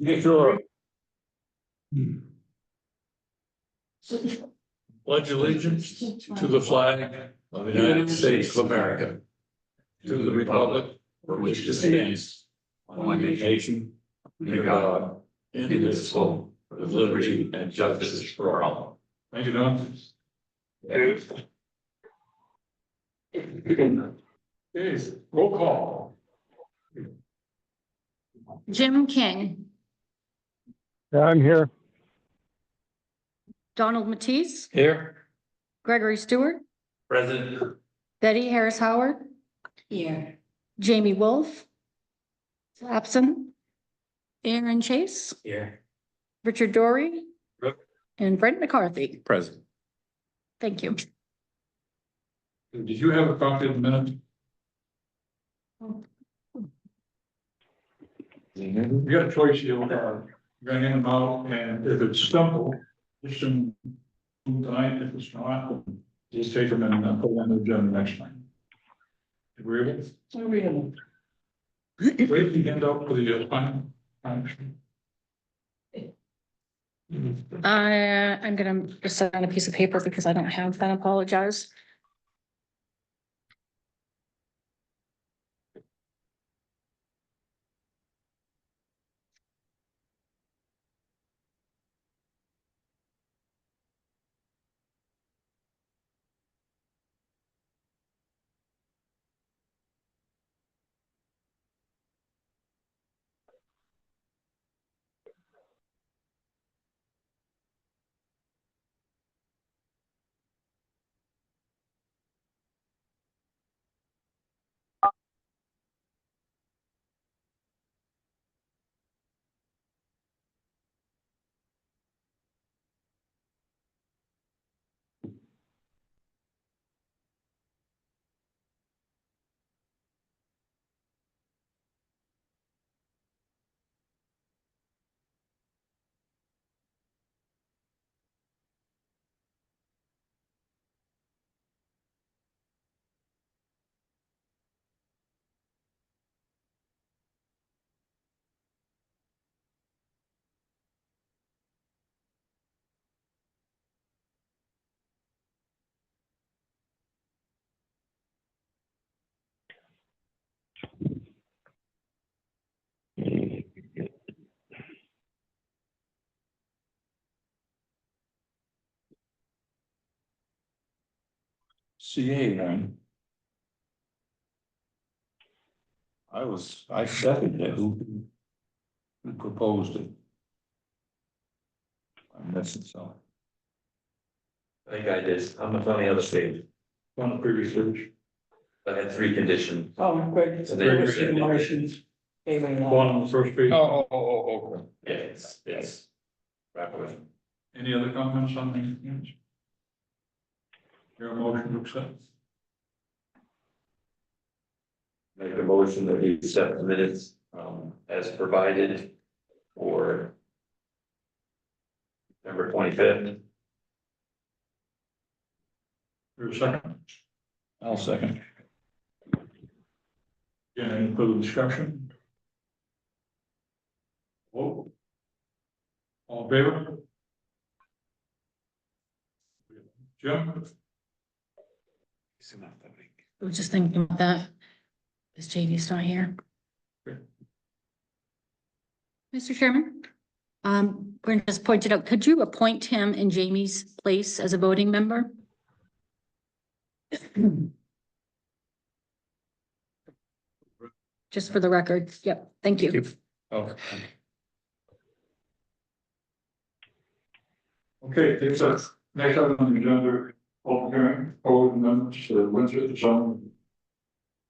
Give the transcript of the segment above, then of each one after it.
Sure. Pledge allegiance to the flag of the United States of America, to the republic for which it stands, one nation, under God, indivisible, with liberty and justice for all. Thank you, Don. Okay, roll call. Jim King, Yeah, I'm here. Donald Matisse, Here. Gregory Stewart, President. Betty Harris Howard. Here. Jamie Wolf. Absent. Aaron Chase, Here. Richard Dory. Yep. And Brent McCarthy. Present. Thank you. Did you have a copy of the minute? You got a choice here, you're gonna hand them out, and if it's simple, just in tonight, if it's not, just take them and put them on the agenda next time. Agreeable? Agreeable. Wait, you hand out for the final. I'm gonna just sign a piece of paper because I don't have that. Apologize. CA one. I seconded it. Who proposed it? I'm missing some. I think I did. I'm on the other stage. On the previous page. I had 3 conditions. Oh, great. So they were said- One on the first page. Okay. Yes. Rapidly. Any other comments on the? Your motion to accept? Make a motion that we accept the minutes, as provided for November 25th. Your second? I'll second. Any further discussion? Vote. All in favor? Jim? I was just thinking about that. Is JV's not here? Okay. Mr. Chairman, Brent just pointed out, could you appoint him in Jamie's place as a voting member? Just for the record. Yep, thank you. Okay. Okay, thanks, next item on the agenda, open hearing, open amendments to Windsor zone.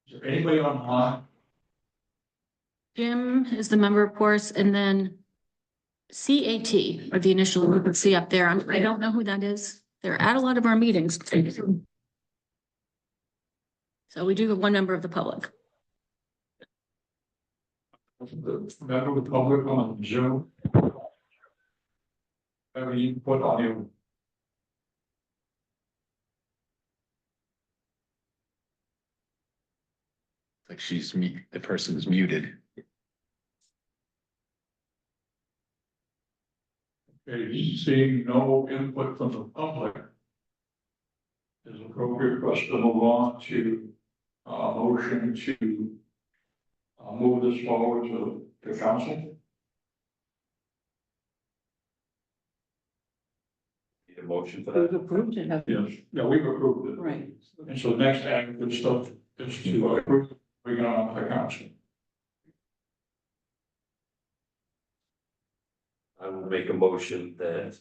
Is there anybody online? Jim is the member, of course, and then CAT are the initial you can see up there. I don't know who that is. They're at a lot of our meetings. So we do have one member of the public. The member of the public on Zoom. Have you put on your? Like the person's muted. Okay, seeing no input from the public. Is appropriate for us to move on to, motion to, move this forward to the council. Need a motion for We've that? approved it, have Yes, yeah, we've approved it. right. And so the next active stuff is to approve, bring it on to the council. I will make a motion that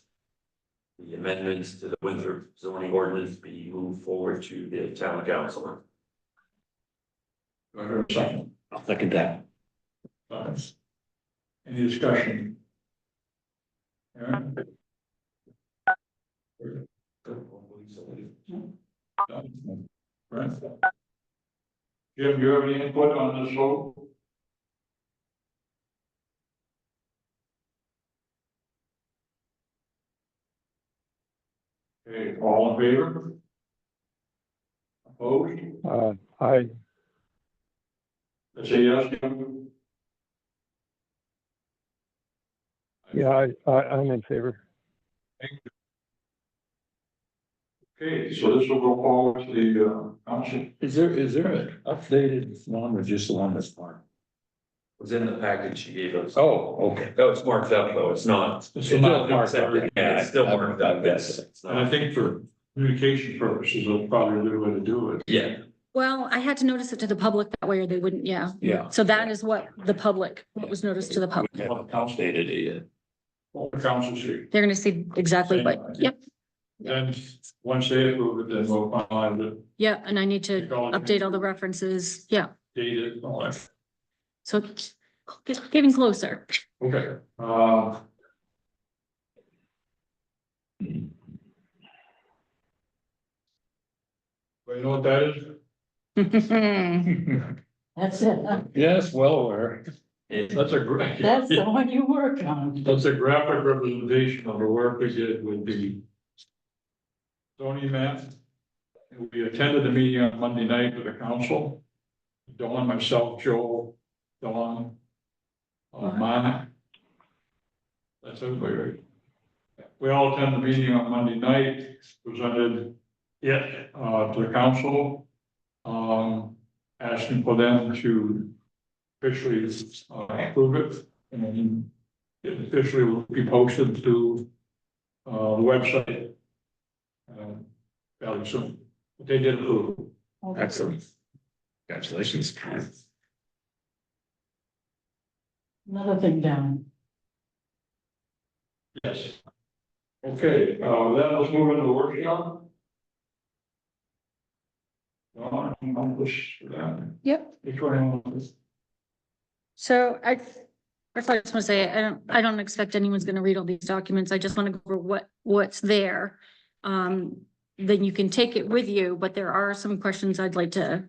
the amendments to the Winthrop zoning ordinance be moved forward to the town council. Do I hear a second? I'll second that. Any discussion? Aaron? Right. Jim, do you have any input on this vote? Okay, all in favor? Opposed? I, Let's say yes. Jim? yeah, I'm in favor. Okay, so this will go forward to the council. Is there an updated one or just the one that's marked? Was in the package she gave us. Oh, okay. Oh, it's marked up though, it's not. It's not marked up. Yeah, it's still marked up, it's And I not. think for communication purposes, that's probably a good way to do it. Yeah, Well, I had to notice it to the public that way or they wouldn't, yeah. Yeah. So that is what was noticed to the public. Haven't updated it yet. All the council see. They're gonna see exactly what, yep, Then, once they approve it, then we'll finalize it, yeah, and I need to update all the references, yeah. date it, and all that. So it's getting closer. Okay, but you know what that is? That's it. Huh? Yes, well aware. That's a great. That's the one you work on. That's a graphic representation of the work we did with the zoning map. We attended the meeting on Monday night with the council. Dawn, myself, Joel, Dawn, Mona. That's everybody, right? We all attended the meeting on Monday night, presented it, to the council. Asking for them to officially, approve it, and then it officially will be posted to, the website. Fairly soon, but they did approve. Excellent. Congratulations. Another thing down. Yes. Okay, then let's move into the workshop. Yep. Which one? So first I just want to say, I don't expect anyone's gonna read all these documents. I just want to go over what's there. Then you can take it with you, but there are some questions I'd like to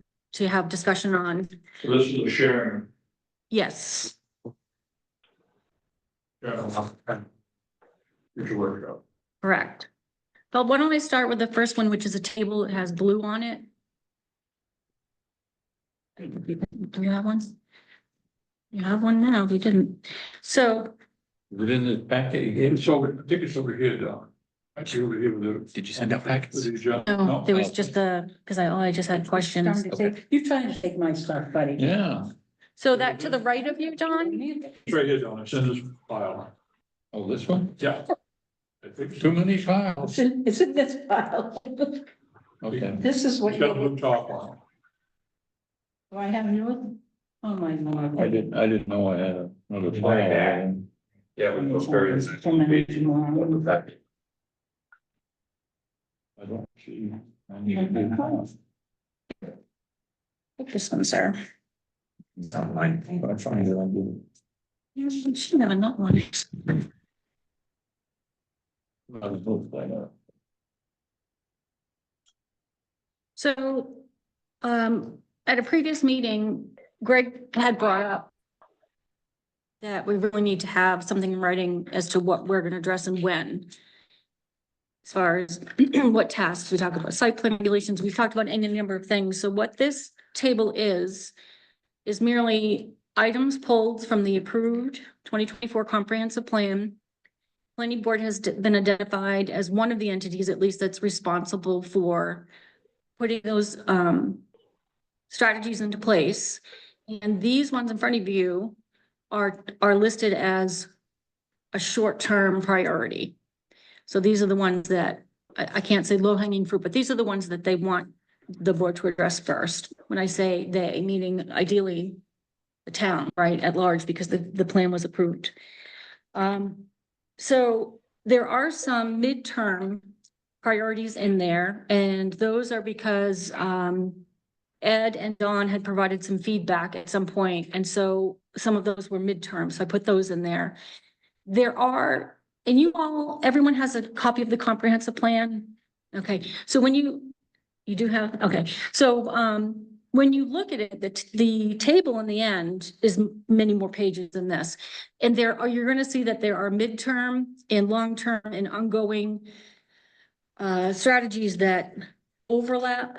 have discussion on. So this is a sharing. Yes, Future workshop. correct. But why don't I start with the first one, which is a table, it has blue on it. Do you have one? You have one now, you didn't. So, Within the packet you gave? It's over, I think it's over here, Don. Actually, over here with the. Did you send out packets? with the, no, there was just because I just had questions. You're trying to take my stuff, buddy. Yeah. So that to the right of you, Don? It's right here, Don, it's in this file. Oh, this one? Yeah. I think Too many files. It's in this file. Okay. This is what It's got a you, blue top on it. do I have yours? Oh, my Lord. I didn't know I had another My file. bad. Yeah, we look very. Coming tomorrow. I don't see. I need to do that. Take this one, sir. It's not mine. If I find it, I'll do You should have another one. it. I'll look that up. So, at a previous meeting, Greg had brought up that we really need to have something in writing as to what we're gonna address and when. As far as what tasks, we talk about site plan regulations, we've talked about any number of things. So what this table is merely items pulled from the approved 2024 comprehensive plan planning board has been identified as one of the entities, at least, that's responsible for putting those strategies into place. And these ones in front of you are listed as a short-term priority. So these are the ones that, I can't say low-hanging fruit, but these are the ones that they want the board to address first. When I say they, meaning ideally the town, right, at large, because the plan was approved. So there are some midterm priorities in there, and those are because Ed and Dawn had provided some feedback at some point, and so some of those were midterm, so I put those in there. There are, and you all, everyone has a copy of the comprehensive plan? Okay, so when you do have, okay, so when you look at it, the table in the end is many more pages than this. And you're gonna see that there are midterm and long-term and ongoing strategies that overlap,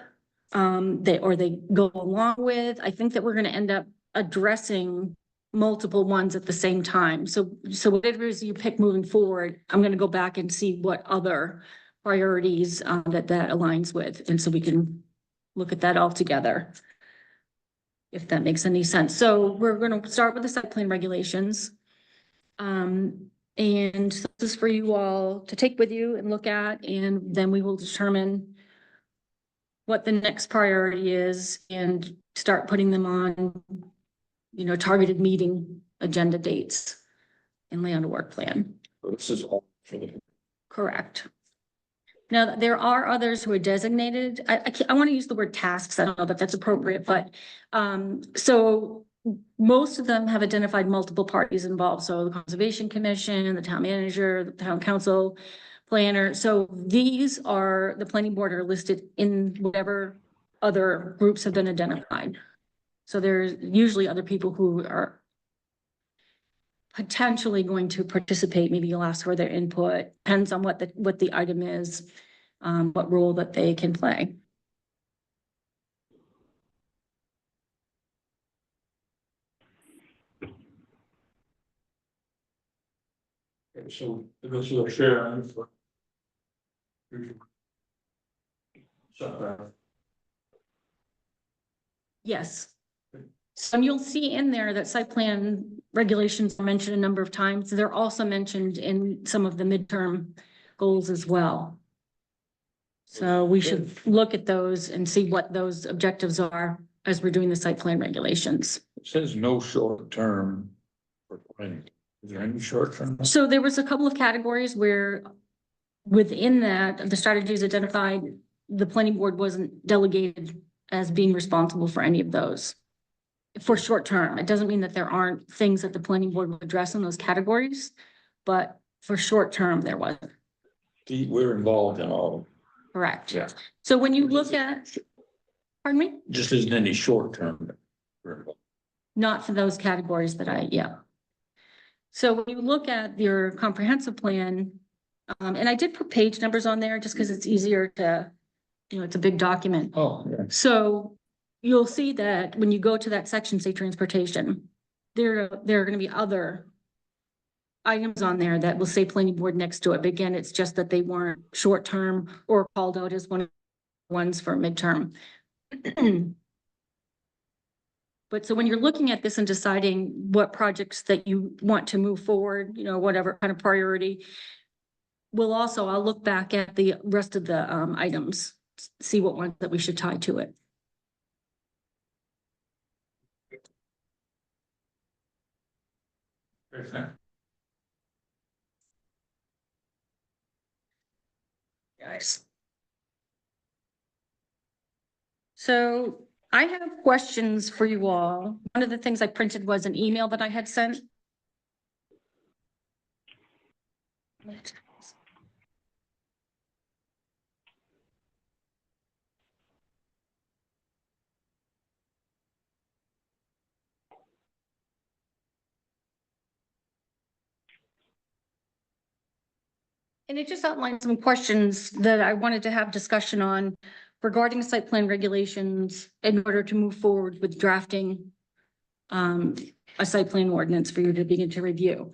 they go along with. I think that we're gonna end up addressing multiple ones at the same time. So whatever it is you pick moving forward, I'm gonna go back and see what other priorities that aligns with, and so we can look at that all together, if that makes any sense. So we're gonna start with the site plan regulations. And this is for you all to take with you and look at, and then we will determine what the next priority is and start putting them on, targeted meeting agenda dates and lay out a work plan. This is all for the. Correct. Now, there are others who are designated. I want to use the word tasks. I don't know that that's appropriate, but so most of them have identified multiple parties involved. So the Conservation Commission, the town manager, the town council, planner. So these are, the planning board are listed in whatever other groups have been identified. So there's usually other people who are potentially going to participate. Maybe you'll ask for their input, depends on what the item is, what role that they can play. Okay, so this is a share. Yes. So you'll see in there that site plan regulations are mentioned a number of times. They're also mentioned in some of the midterm goals as well. So we should look at those and see what those objectives are as we're doing the site plan regulations. It says no short term. For planning. Is there any short term? So there was a couple of categories where within that, the strategies identified, the planning board wasn't delegated as being responsible for any of those. For short term, it doesn't mean that there aren't things that the planning board will address in those categories, but for short term, there wasn't. We're involved in all. Correct. Yeah. So when you look at, pardon me, Just isn't any short term. not for those categories that yeah. So when you look at your comprehensive plan, and I did put page numbers on there just because it's easier to, it's a big document. Oh, yeah. So you'll see that when you go to that section, say transportation, there are gonna be other items on there that will say planning board next to it. But again, it's just that they weren't short-term or called out as one of the ones for midterm. But so when you're looking at this and deciding what projects that you want to move forward, whatever kind of priority, I'll look back at the rest of the items, see what ones that we should tie to it. Guys. So I have questions for you all. One of the things I printed was an email that I had sent. And it just outlined some questions that I wanted to have discussion on regarding site plan regulations in order to move forward with drafting a site plan ordinance for you to begin to review.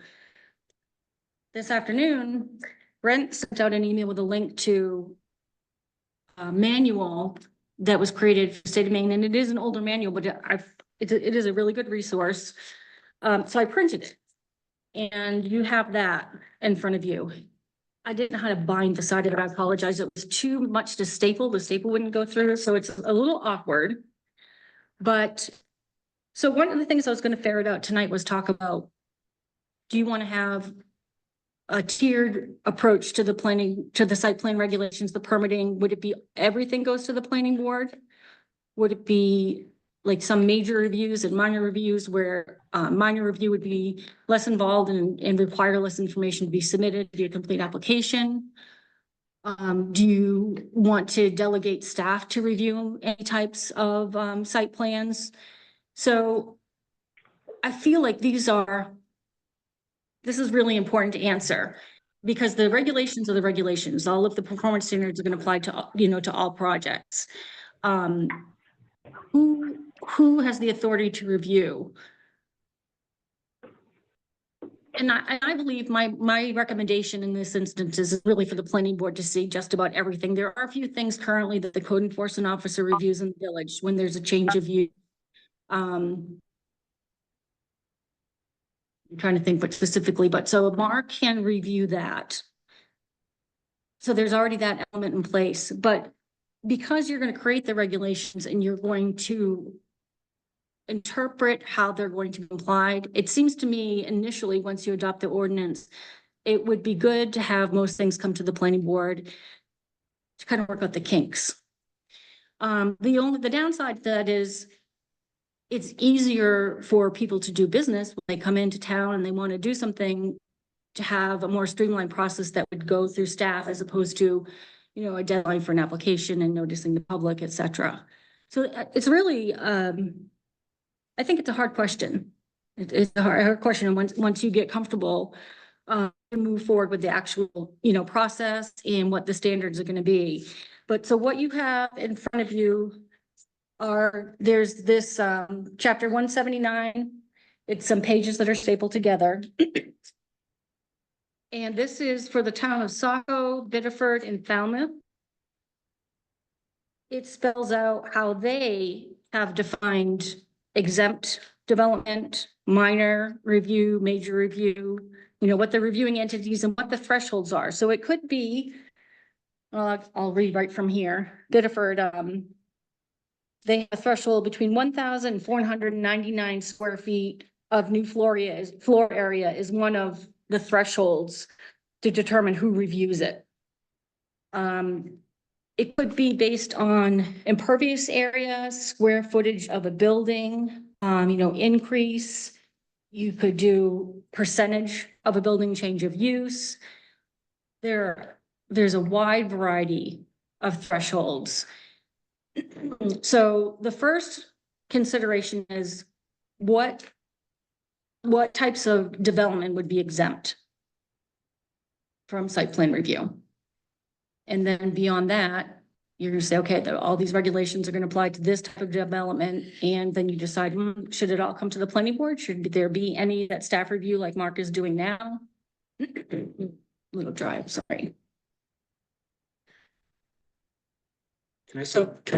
this afternoon, Brent sent out an email with a link to a manual that was created for the state of Maine, and it is an older manual, but it is a really good resource. So I printed it. And you have that in front of you. I didn't know how to bind the side of it. I apologize. It was too much to staple. The staple wouldn't go through, so it's a little awkward. But, so one of the things I was gonna ferret out tonight was talk about, do you want to have a tiered approach to the planning, to the site plan regulations, the permitting? Would it be everything goes to the planning board? Would it be like some major reviews and minor reviews where minor review would be less involved and require less information to be submitted to be a complete application? Do you want to delegate staff to review any types of site plans? So I feel like this is really important to answer, because the regulations are the regulations. All of the performance standards are going to apply to, to all projects. Who has the authority to review? And I believe my recommendation in this instance is really for the planning board to see just about everything. There are a few things currently that the code enforcement officer reviews in the village when there's a change of use. I'm trying to think what specifically, but so Mark can review that. So there's already that element in place, but because you're going to create the regulations and you're going to interpret how they're going to be applied, it seems to me initially, once you adopt the ordinance, it would be good to have most things come to the planning board to kind of work out the kinks. The downside to that is it's easier for people to do business when they come into town and they want to do something, to have a more streamlined process that would go through staff as opposed to, a deadline for an application and noticing the public, et cetera. So it's really, I think it's a hard question. It's a hard question. And once you get comfortable, move forward with the actual, process and what the standards are going to be. But so what you have in front of you there's this, chapter 179. It's some pages that are stapled together. And this is for the town of Saco, Biddeford, and Falmouth. It spells out how they have defined exempt development, minor review, major review, what the reviewing entities and what the thresholds are. So it could be, I'll read right from here. Biddeford, they have a threshold between 1,499 square feet of new floor area is one of the thresholds to determine who reviews it. It could be based on impervious area, square footage of a building, increase. You could do percentage of a building change of use. There's a wide variety of thresholds. So the first consideration is what types of development would be exempt from site plan review? And then beyond that, you're gonna say, okay, all these regulations are gonna apply to this type of development. And then you decide, should it all come to the planning board? Should there be any that staff review like Mark is doing now? Little drive, sorry. Can I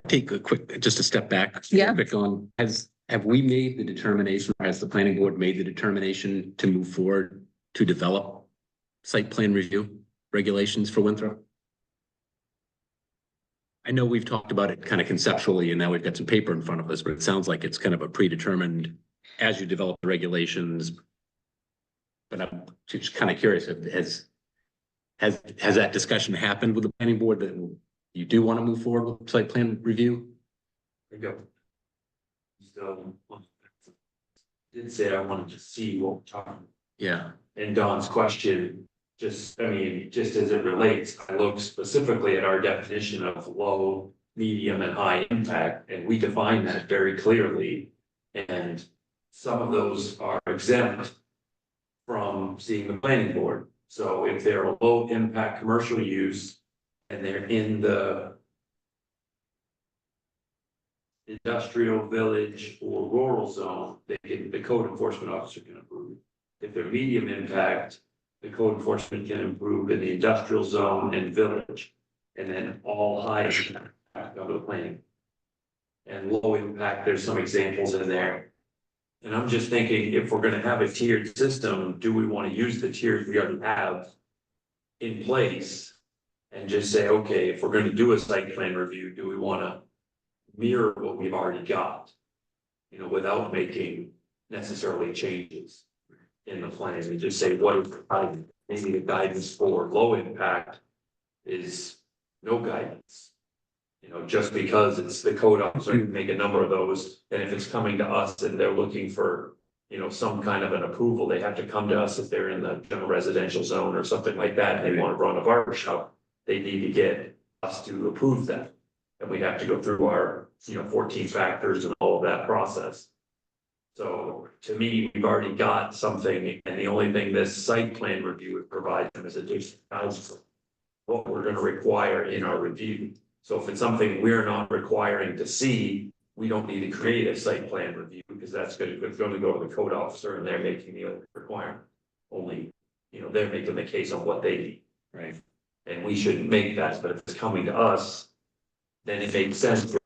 take a quick, just a step back? Yeah. Quick on, have we made the determination, or has the planning board made the determination to move forward to develop site plan review regulations for Winthrop? I know we've talked about it kind of conceptually, and now we've got some paper in front of us, but it sounds like it's kind of a predetermined as you develop the regulations. But I'm just kind of curious, has that discussion happened with the planning board that you do want to move forward with site plan review? There you go. So, did say I wanted to see what we're talking. Yeah. And Don's question, just as it relates, I looked specifically at our definition of low, medium, and high impact, and we define that very clearly. And some of those are exempt from seeing the planning board. So if they're a low impact commercial use and they're in the industrial village or rural zone, the code enforcement officer can approve. If they're medium impact the code enforcement can improve in the industrial zone and village. And then all high impact of the planning. And low impact, there's some examples in there. And I'm just thinking, if we're gonna have a tiered system, do we wanna use the tiers we already have in place? And just say, okay, if we're gonna do a site plan review, do we wanna mirror what we've already got? You know, without making necessarily changes in the plans, and just say, what is the guidance? Maybe the guidance for low impact is no guidance. You know, just because it's the code officer can make a number of those, and if it's coming to us and they're looking for, you know, some kind of an approval, they have to come to us if they're in the general residential zone or something like that, and they want to run a barber shop, they need to get us to approve that. And we have to go through our, you know, 14 factors and all of that process. So to me, we've already got something, and the only thing this site plan review would provide them is additional guidance. What we're gonna require in our review. So if it's something we're not requiring to see, we don't need to create a site plan review, because it's gonna go to the code officer and they're making the requirement. Only, you know, they're making the case on what they need. Right. And we shouldn't make that, but if it's coming to us, then it makes sense.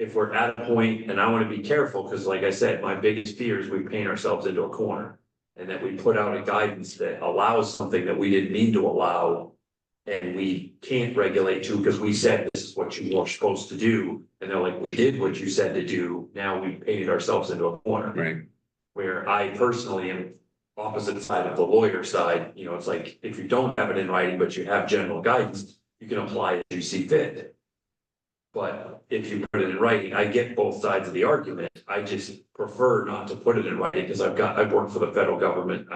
If we're at a point, and I wanna be careful, because like I said, my biggest fear is we paint ourselves into a corner. And that we put out a guidance that allows something that we didn't need to allow. And we can't regulate to, because we said this is what you were supposed to do, and they're like, we did what you said to do, now we painted ourselves into a corner. Right. Where I personally am opposite side of the lawyer side, you know, it's like, if you don't have it in writing, but you have general guidance, you can apply it as you see fit. But if you put it in writing, I get both sides of the argument, I just prefer not to put it in writing, because I've worked for the federal government,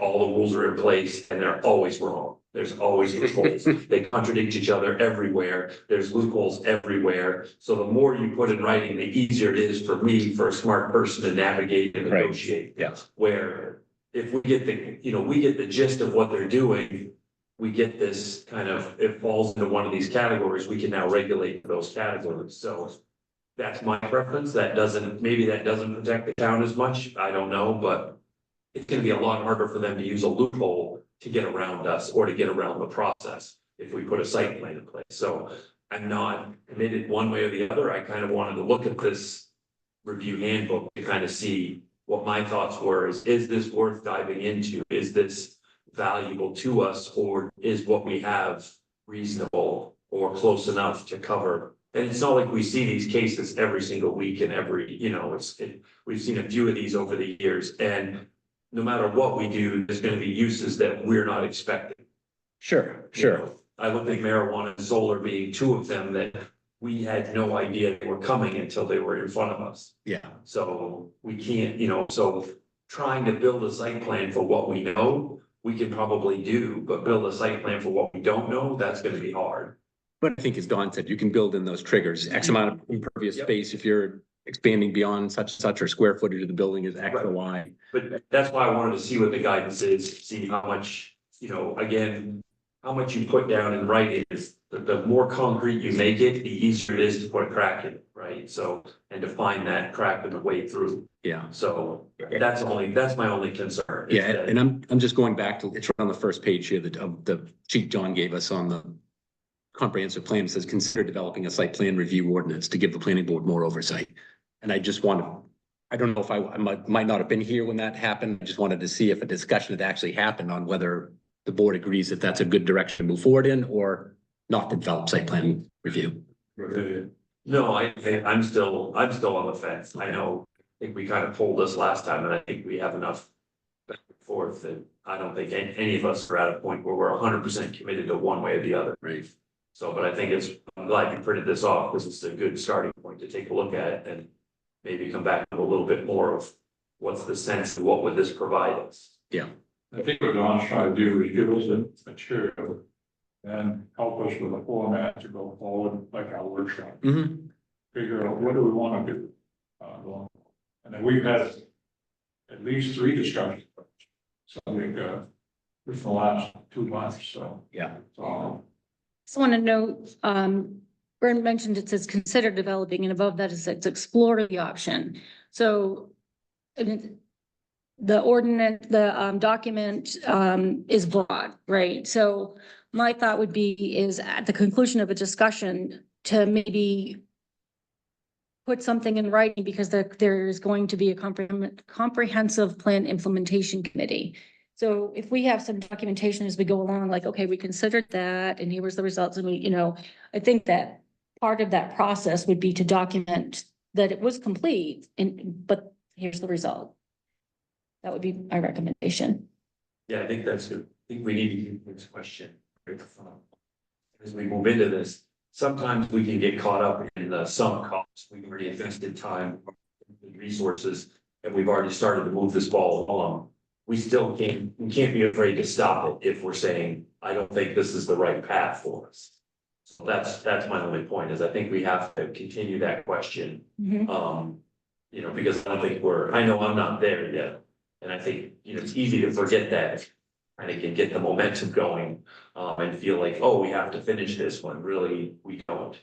all the rules are in place and they're always wrong. There's always loopholes. They contradict each other everywhere. There's loopholes everywhere. So the more you put in writing, the easier it is for me, for a smart person to navigate and Right. negotiate. Yes. Where if we get we get the gist of what they're doing, we get this kind of, it falls into one of these categories, we can now regulate those categories. So that's my preference. Maybe that doesn't protect the town as much. I don't know, but it's gonna be a lot harder for them to use a loophole to get around us or to get around the process if we put a site plan in place. So I'm not committed one way or the other. I kind of wanted to look at this review handbook to kind of see what my thoughts were. Is this worth diving into? Is this valuable to us, or is what we have reasonable or close enough to cover? And it's not like we see these cases every single week and we've seen a few of these over the years, and no matter what we do, there's gonna be uses that we're not expecting. Sure, You know, I look at marijuana and solar being two of them that we had no idea they were coming until they were in front of us. Yeah. So we can't, so trying to build a site plan for what we know, we can probably do, but build a site plan for what we don't know, that's gonna be hard. But I think as Don said, you can build in those triggers, X amount of impervious Yep. space if you're expanding beyond such and such, or square footage of the building is X or Right. Y. But that's why I wanted to see what the guidance is, see how much, again, how much you put down in writing is, the more concrete you make it, the easier it is to put a crack in it, right? So, and to find that crack in the way through. Yeah. So that's my only concern. is Yeah, that- and I'm just going back to, it's right on the first page here, of the sheet John gave us on the comprehensive plan. It says, consider developing a site plan review ordinance to give the planning board more oversight. And I just I don't know if I might not have been here when that happened. I just wanted to see if a discussion had actually happened on whether the board agrees that that's a good direction to move forward in, or not to develop site plan review. No, I'm still on the fence. I think we kind of pulled this last time, and I think we have enough back and forth that I don't think any of us are at a point where we're 100% committed to one way or the other. Right. So, but I think I'm glad you printed this off, because it's a good starting point to take a look at it and maybe come back with a little bit more of what's the sense and what would this provide us. Yeah. I think what Don's trying to do is give us the material and help us with a format to go forward, like our workshop. Mm-hmm. Figure out what do we want to do. Going forward. And then we've had at least 3 discussions. So I think, within the last 2 months, so. Yeah. So, Just want to note, Bern mentioned it says consider developing, and above that it says explore the option. So and the ordinance, the document is broad, right? So my thought would be is at the conclusion of a discussion to maybe put something in writing because there's going to be a comprehensive plan implementation committee. So if we have some documentation as we go along, like, okay, we considered that and here was the results and we, you know, I think that part of that process would be to document that it was complete but here's the result. That would be my recommendation. Yeah, I think that's good. I think we need to keep this question right at the front. As we move into this, sometimes we can get caught up in the sunk costs. We've already invested time, and resources, and we've already started to move this ball along. We can't be afraid to stop it if we're saying, I don't think this is the right path for us. So that's my only point, is I think we have to continue that question. You know, because I don't think I know I'm not there yet. And I think, you know, it's easy to forget that. And it can get the momentum going, and feel like, oh, we have to finish this one. Really, we don't.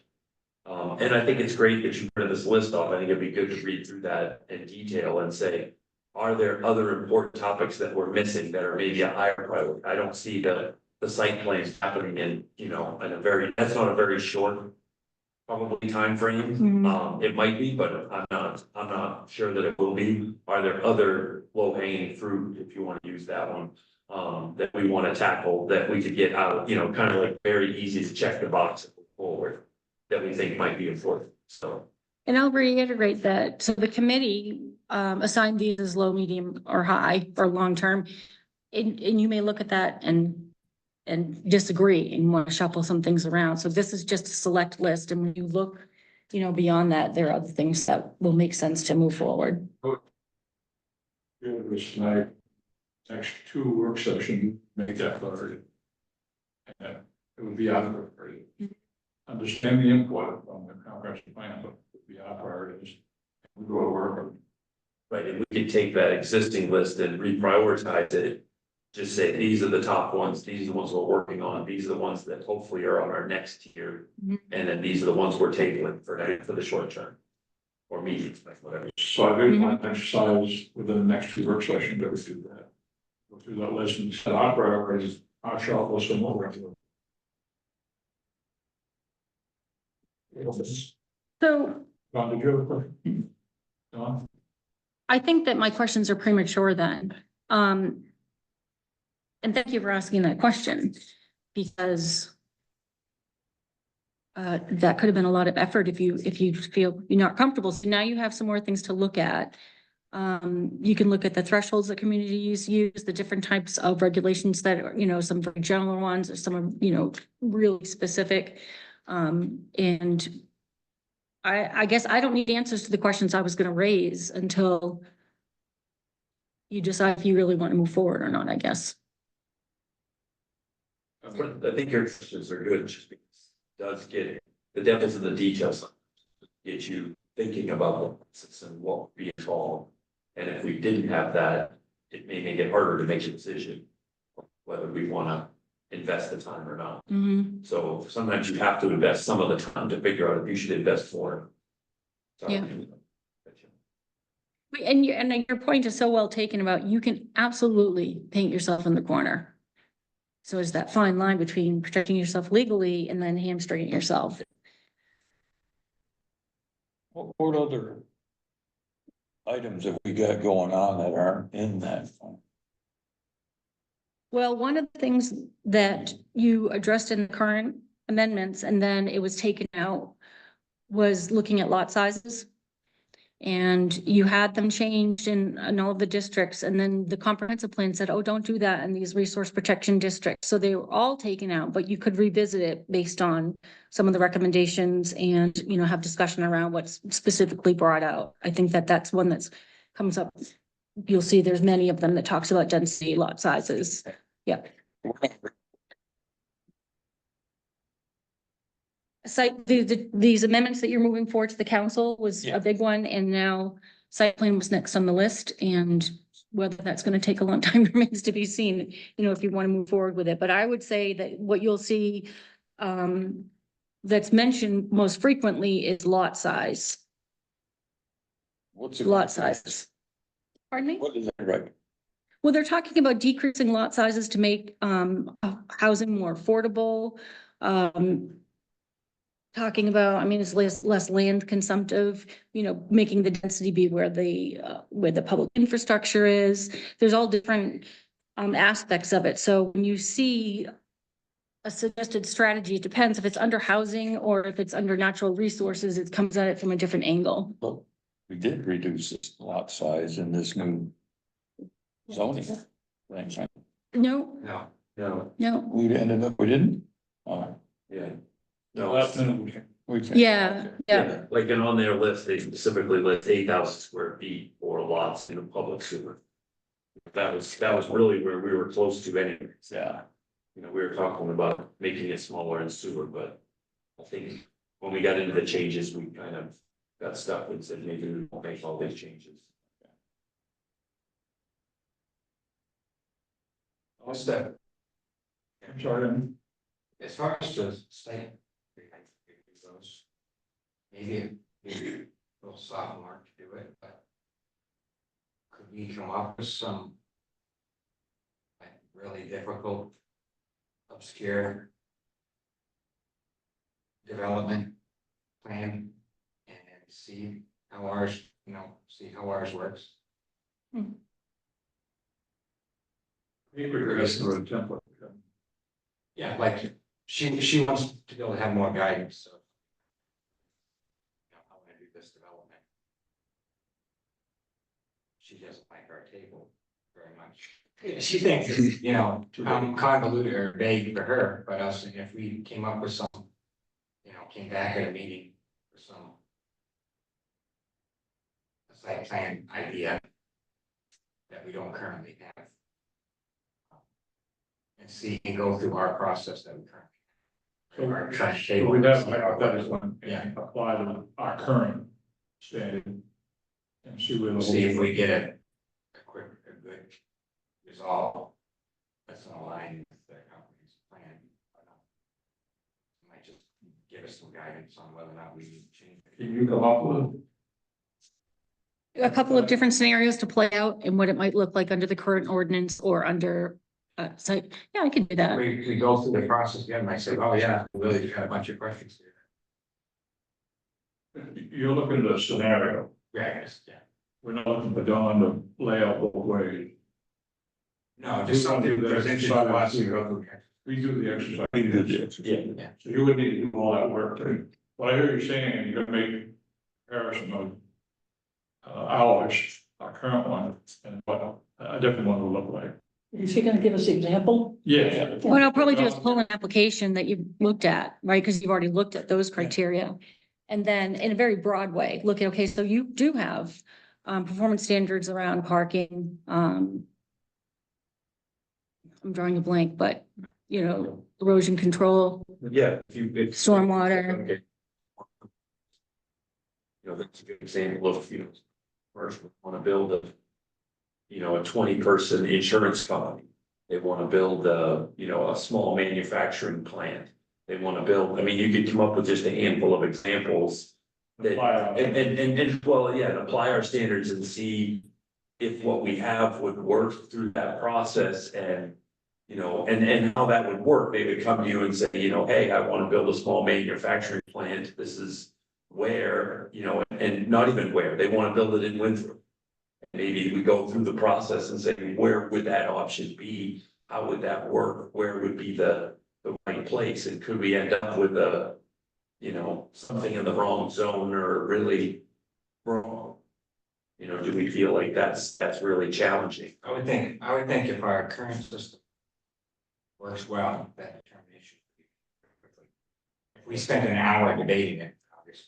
And I think it's great that you put this list off. I think it'd be good to read through that in detail and say, are there other important topics that we're missing that are maybe a higher priority? I don't see the site plans happening in, you know, that's not a very short probably timeframe. It might be, but I'm not sure that it will be. Are there other low hanging fruit, if you want to use that one, that we want to tackle, that we could get out, you know, kind of like very easy to check the box forward, that we think might be important, so. And I'll reiterate that, so the committee assigned these as low, medium, or high, or long-term. And you may look at that and disagree and want to shuffle some things around. So this is just a select list, and when you look, you know, beyond that, there are other things that will make sense to move forward. Good, this tonight, next 2 work session, make that priority. And it would be our priority. Understand the input on the comprehensive plan, but it would be our priorities. We go to work. Right, and we could take that existing list and reprioritize it. Just say, these are the top ones, these are the ones we're working on, these are the ones that hopefully are on our next tier. And then these are the ones we're tabling for the short term. Or medium, like whatever. So I did want to exercise within the next 2 work sessions that we do that. Go through that list and set our priorities, our short list and more. So Don, did you have a question? Don? I think that my questions are premature then. And thank you for asking that question, because that could have been a lot of effort if you feel you're not comfortable. So now you have some more things to look at. You can look at the thresholds that communities use, the different types of regulations that are, you know, some very general ones or some are, you know, really specific. And I guess I don't need answers to the questions I was going to raise until you decide if you really want to move forward or not, I guess. I think your questions are good, just because it does get the devil's in the details. Get you thinking about the process and what would be involved. And if we didn't have that, it may make it harder to make a decision whether we want to invest the time or not. So sometimes you have to invest some of the time to figure out if you should invest more. So, Yeah. And your point is so well taken about you can absolutely paint yourself in the corner. So is that fine line between protecting yourself legally and then hamstringing yourself? What other items have we got going on that aren't in that fund? Well, one of the things that you addressed in the current amendments and then it was taken out was looking at lot sizes. And you had them changed in all of the districts, and then the comprehensive plan said, oh, don't do that in these resource protection districts. So they were all taken out, but you could revisit it based on some of the recommendations and, you know, have discussion around what's specifically brought out. I think that that's one that's comes up. You'll see there's many of them that talks about density, lot sizes. Yeah. Site, these amendments that you're moving forward to the council was a big one, and now site plan was next on the list, and whether that's gonna take a long time remains to be seen, you know, if you want to move forward with it. But I would say that what you'll see that's mentioned most frequently is lot size. What's it? Lot sizes. Pardon me? What is that, right? Well, they're talking about decreasing lot sizes to make housing more affordable. Talking about, I mean, it's less land consumptive, making the density be where the public infrastructure is. There's all different aspects of it. So when you see a suggested strategy, it depends if it's under housing or if it's under natural resources, it comes at it from a different angle. But we did reduce the lot size in this new zoning thing, right? No, No. No, no, We ended up, we didn't? yeah. No, No, that's, We can't. yeah, yeah. yeah, like and on their list, they specifically list 8,000 square feet for lots in a public sewer. That was really where we were close to anyways. Yeah. We were talking about making it smaller in sewer, but I think when we got into the changes, we kind of got stuck and said, maybe we won't make all these changes. What's that? I'm sorry, As far as the state. Goes, maybe a little sophomore to do it, but. Could we come up with some? Like really difficult. Obscure. Development. Plan. And see how ours, see how ours works. I think we're asking for a template. Yeah, like, she wants to be able to have more guidance, so. I wanna do this development. She doesn't like our table very much. She thinks, convoluted or vague for her, but us, if we came up with some. Came back at a meeting with some. Site plan idea. That we don't currently have. And see and go through our process that we currently. Our current So table. we have hypothetical Yeah. and apply to our current standard. And see where the. See if we get a good result. That's in line with the company's plan. Might just give us some guidance on whether or not we need to change it. Can you come up with? A couple of different scenarios to play out and what it might look like under the current ordinance or under, so, yeah, I can do that. We go through the process again, and I say, oh yeah, we really got a bunch of questions here. You're looking at a scenario. Yeah, yeah. We're not looking for Don to lay out both ways. No, just something presented to us, we go through. We do the exercise. We did the exercise. Yeah. So you would need to do all that work too. What I hear you saying, you're gonna make comparison of. Ours, our current one, and what a different one will look like. Is she gonna give us an example? Yeah. What I'll probably do is pull an application that you've looked at, right? Because you've already looked at those criteria. And then in a very broad way, look at, okay, so you do have performance standards around parking. I'm drawing a blank, but erosion control, Yeah. stormwater. Okay. That's a good example of, first want to build a 20-person insurance company. They want to build a small manufacturing plant. They want to build, you could come up with just a handful of examples. And apply our standards and see if what we have would work through that process and how that would work. They would come to you and say, hey, I want to build a small manufacturing plant. This is where, and not even where, they want to build it in Winthrop. Maybe we go through the process and say, where would that option be? How would that work? Where would be the right place? And could we end up with something in the wrong zone or really wrong? Do we feel like that's really challenging? I would think if our current system. Works well, that determination. If we spend an hour debating it, obviously.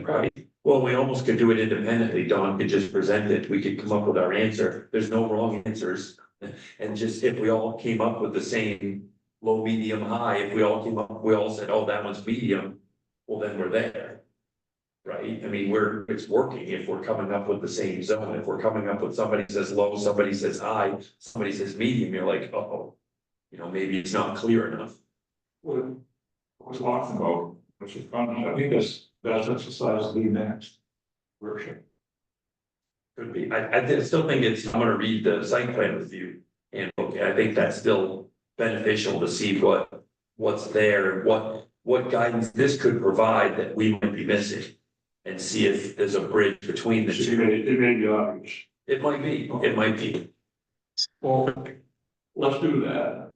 Right. Well, we almost could do it independently. Dawn could just present it. We could come up with our answer. There's no wrong answers. And just if we all came up with the same low, medium, high, if we all said, oh, that one's medium, well, then we're there. Right? It's working if we're coming up with the same zone. If we're coming up with somebody says low, somebody says high, somebody says medium, you're like, oh, maybe it's not clear enough. What was talking about, which is fun, I think that's exercise the next workshop. Could be, I still think it's, I'm gonna read the site plan review. And, okay, I think that's still beneficial to see what's there, and what guidance this could provide that we might be missing. And see if there's a bridge between the two. It may be obvious. It might be. Well, let's do that.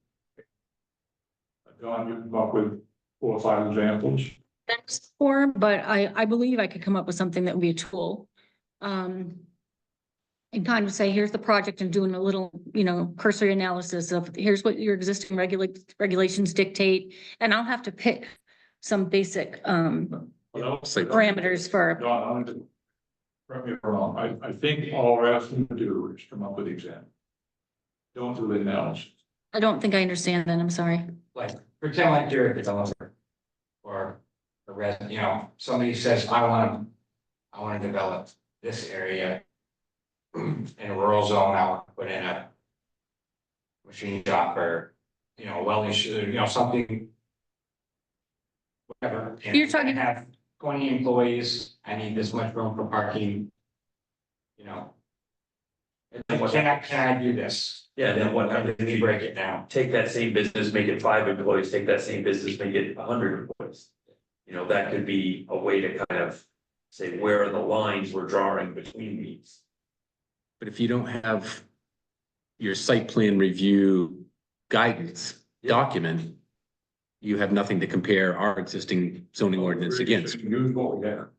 Don, you come up with 4 or 5 examples. That's form, but I believe I could come up with something that would be a tool. And kind of say, here's the project and doing a little, cursory analysis of, here's what your existing regulations dictate. And I'll have to pick some basic, parameters for, Don, correct me if I'm wrong, I think all we're asking to do is come up with examples. Don't do the analysis. I don't think I understand that, I'm sorry. Like, pretend like you're a developer. Or a resident, somebody says, I wanna develop this area. In a rural zone, I want to put in a. Machine shop or, wellness, something. Whatever. And You're talking- I have 20 employees, I need this much room for parking. Can I do this? Yeah, then what How happens do if we you break it down? take that same business, make it 5 employees, take that same business, make it 100 employees? That could be a way to kind of say, where are the lines we're drawing between these? But if you don't have your site plan review guidance document, you have nothing to compare our existing zoning ordinance against. Use what we have.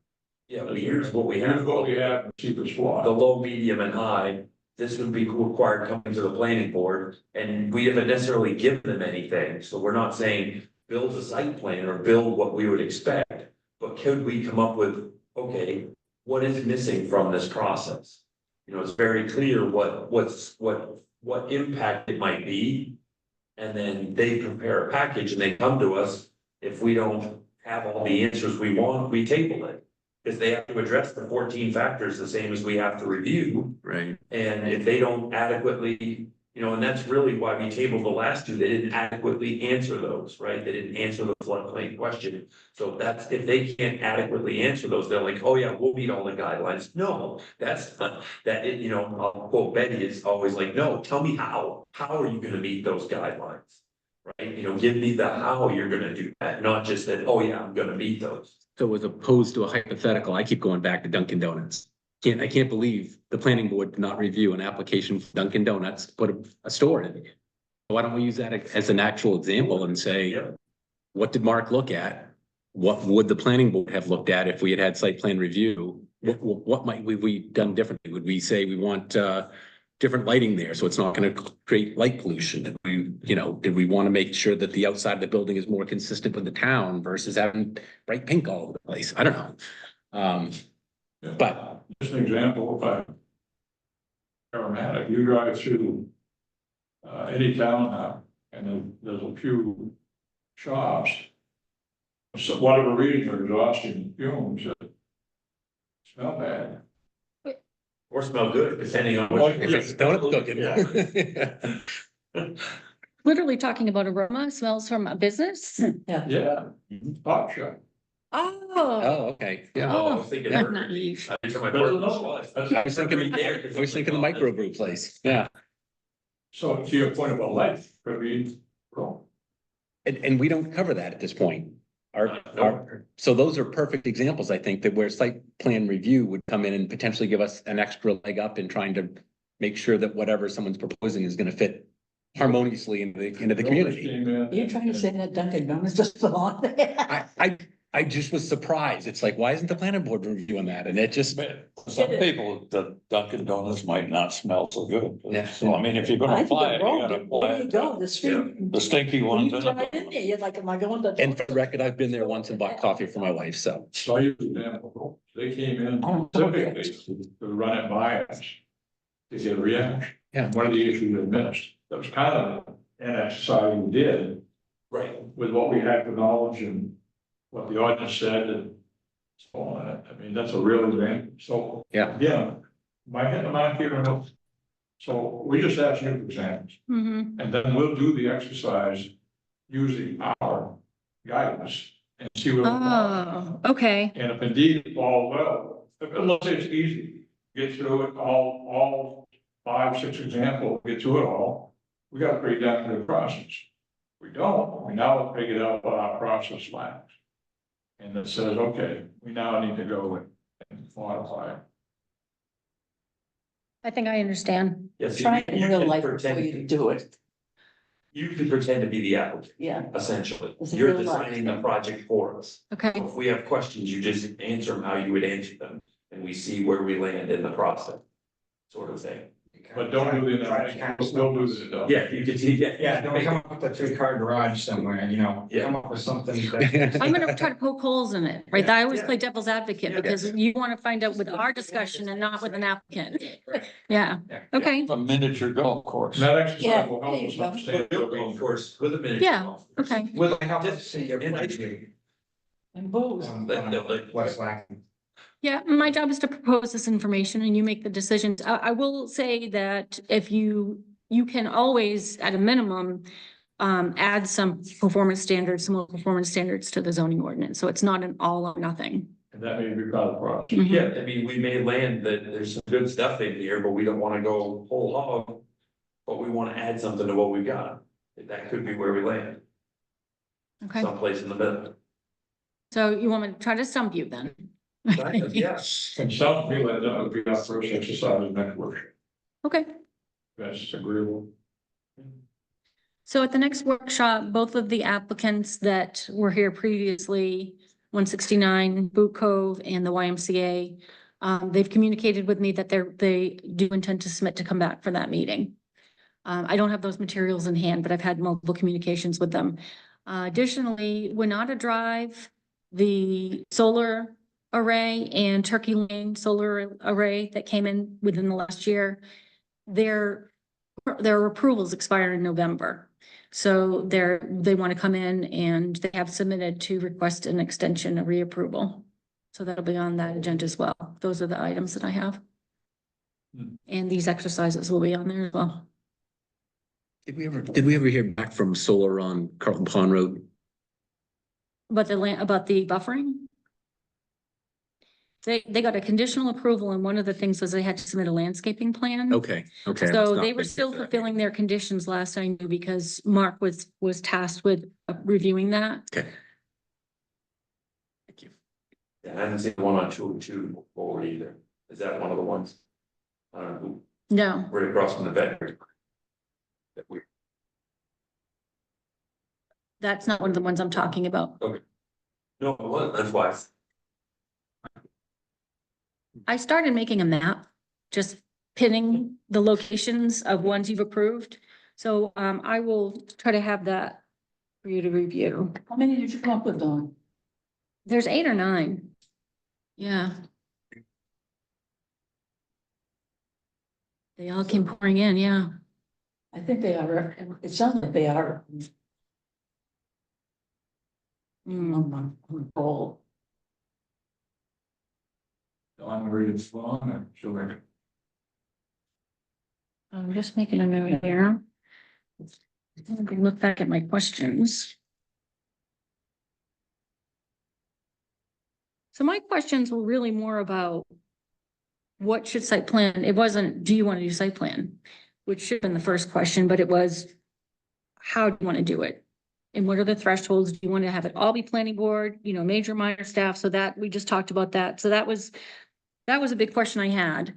Yeah, we use what we have. Use what we have and keep it flawed. The low, medium and high, this would be required coming to the planning board, and we haven't necessarily given them anything, so we're not saying. Build a site plan or build what we would expect, but could we come up with, okay, what is missing from this process? It's very clear what impact it might be. And then they prepare a package and they come to us, if we don't have all the answers we want, we table it. Because they have to address the 14 factors the same as we have to review. Right. And if they don't adequately, and that's really why we tabled the last 2, they didn't adequately answer those, right? They didn't answer the floodplain question. So that's, if they can't adequately answer those, they're like, oh yeah, we'll meet all the guidelines. No, that's not, I'll quote Betty is always like, no, tell me how are you gonna meet those guidelines? Right, give me the how you're gonna do that, not just that, oh yeah, I'm gonna meet those. So as opposed to a hypothetical, I keep going back to Dunkin' Donuts. I can't believe the planning board did not review an application for Dunkin' Donuts, to put a store in. Why don't we use that as an actual example and say, Yeah. what did Mark look at? What would the planning board have looked at if we had site plan review? What might we done differently? Would we say we want different lighting there, so it's not gonna create light pollution? Did we want to make sure that the outside of the building is more consistent with the town versus having bright pink all over the place? I don't know. But Just an example, if I'm paramedic, you drive through any town now, and then there's a few shops. So whatever reason, they're exhausting fumes that smell bad. Or smell good, depending on Well, what. if it's donut cooking. Literally talking about aroma, smells from a business. Yeah, hot shot. Oh, Oh, okay, yeah. I was thinking. I'm naive. I think my There's bird another was. one. I was thinking the microbrew place, yeah. So to your point about light, could be wrong. And we don't cover that at this point. So those are perfect examples, I think, that where site plan review would come in and potentially give us an extra leg up in trying to make sure that whatever someone's proposing is gonna fit harmoniously into the community. You're trying to say that Dunkin' Donuts just belong there? I just was surprised. It's like, why isn't the planning board reviewing that? And it just, Some people, the Dunkin' Donuts might not smell so good. Yeah. So I mean, if you're I gonna think apply the it, you road, gotta apply where you it. go, the street. The stinky When ones. you drive in there, you're like, am I going to? and for the record, I've been there once and bought coffee for my wife, so. So I use an example, they came in typically to run it by us to get a reaction. Yeah. One of the issues we missed, that was kind of an exercise we did Right, with what we had for knowledge and what the audience said and so on. I mean, that's a real example. So, Yeah. yeah, my head, I'm here. So we just ask you for examples, Mhm. and then we'll do the exercise using our guidance and see where we are. Oh, okay. And if indeed it falls well, let's say it's easy, get through it, all 5, 6 examples, get through it all. We got a pretty definite process. We don't, we now pick it up on our process lines. And it says, okay, we now need to go and modify it. I think I understand. Yes. Try it in real life before you do it. You can pretend to be the applicant, Yeah. essentially. It's in You're real life. designing the project for us. Okay, If we have questions, you just answer them how you would answer them, and we see where we land in the process, sort of thing. But don't do the, Try to kind of- don't do the. dumb. Yeah, you could see, Yeah, don't come up with a 3-car garage somewhere, you know, Yeah. come up with something that. I'm gonna try to poke holes in it, right? I always Yeah. play devil's advocate Yeah. because you want to find out with our discussion and not with an applicant. Yeah, okay, A miniature golf course. And that exercise Yeah, will help us there you go. understand. what we- of course, with a minute. Yeah, okay. Will help us see everybody, And booze. what's lacking. Yeah, my job is to propose this information and you make the decisions. I will say that if you can always, at a minimum, add some performance standards, some more performance standards to the zoning ordinance. So it's not an all or nothing. And that may be part of the process. Mhm. Yeah, I mean, we may land that there's some good stuff in here, but we don't wanna go whole hog. But we wanna add something to what we've got. That could be where we land, Okay, someplace in the middle. so you want me to try to stump you then? Kind of, yeah. And some people that would be our first exercise in next workshop. Okay. That's agreeable. So at the next workshop, both of the applicants that were here previously, 169 Boot Cove and the YMCA, they've communicated with me that they do intend to submit to come back for that meeting. I don't have those materials in hand, but I've had multiple communications with them. Additionally, Winata Drive, the solar array and Turkey Lane solar array that came in within the last year, their approvals expire in November. So they want to come in and they have submitted to request an extension, a reapproval. So that'll be on that agenda as well. Those are the items that I have. And these exercises will be on there as well. Did we ever hear back from Solar on Carlton Pond Road? But about the buffering? They got a conditional approval and one of the things was they had to submit a landscaping plan. Okay. I must So not they were been still here for that fulfilling their conditions last I knew because Mark was tasked with reviewing that. meeting. Okay. Thank you. Yeah, I haven't seen one on 202 forward either. Is that one of the ones? I don't know, No, right across from the vet. That we, that's not one of the ones I'm talking about. no, it wasn't, that's why. I started making a map, just pinning the locations of ones you've approved. So I will try to have that for you to review. How many did you come up with, Dawn? There's 8 or 9. Yeah. They all came pouring in, yeah. I think they are, it sounds like they are. On roll. Don read it long and she'll make it. I'm just making a note here. Let me look back at my questions. So my questions were really more about what should site plan, it wasn't, do you want to do site plan? Which should have been the first question, but it was, how do you want to do it? And what are the thresholds? Do you want to have it all be planning board, major, minor staff? So that, we just talked about that. So that was a big question I had.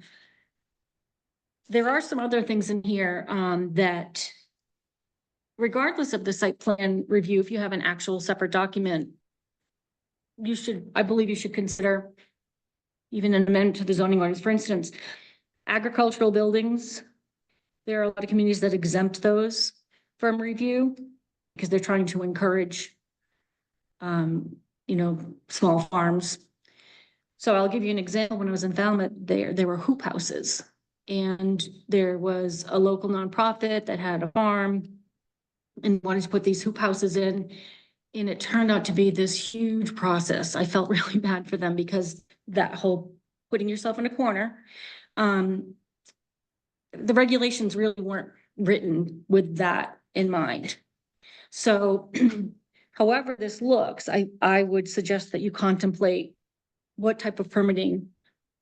There are some other things in here, that regardless of the site plan review, if you have an actual separate document, I believe you should consider even an amendment to the zoning ordinance. For instance, agricultural buildings, there are a lot of communities that exempt those from review because they're trying to encourage, small farms. So I'll give you an example. When I was in Falmouth, there were hoop houses. And there was a local nonprofit that had a farm and wanted to put these hoop houses in. And it turned out to be this huge process. I felt really bad for them because that whole putting yourself in a corner. The regulations really weren't written with that in mind. So however this looks, I would suggest that you contemplate what type of permitting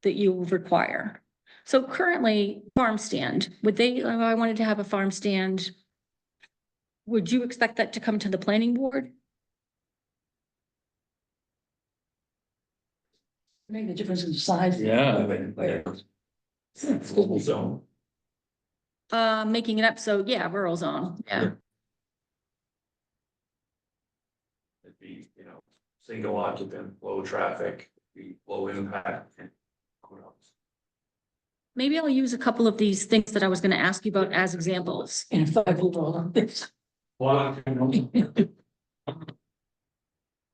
that you will require. So currently farm stand, would they, if I wanted to have a farm stand, would you expect that to come to the planning board? Make the difference in size. Yeah. Where- Global zone. Making it up, so yeah, rural zone, yeah. It'd be, single occupant, low traffic, be low impact. And who knows? Maybe I'll use a couple of these things that I was gonna ask you about as examples. In a 5 this. Well,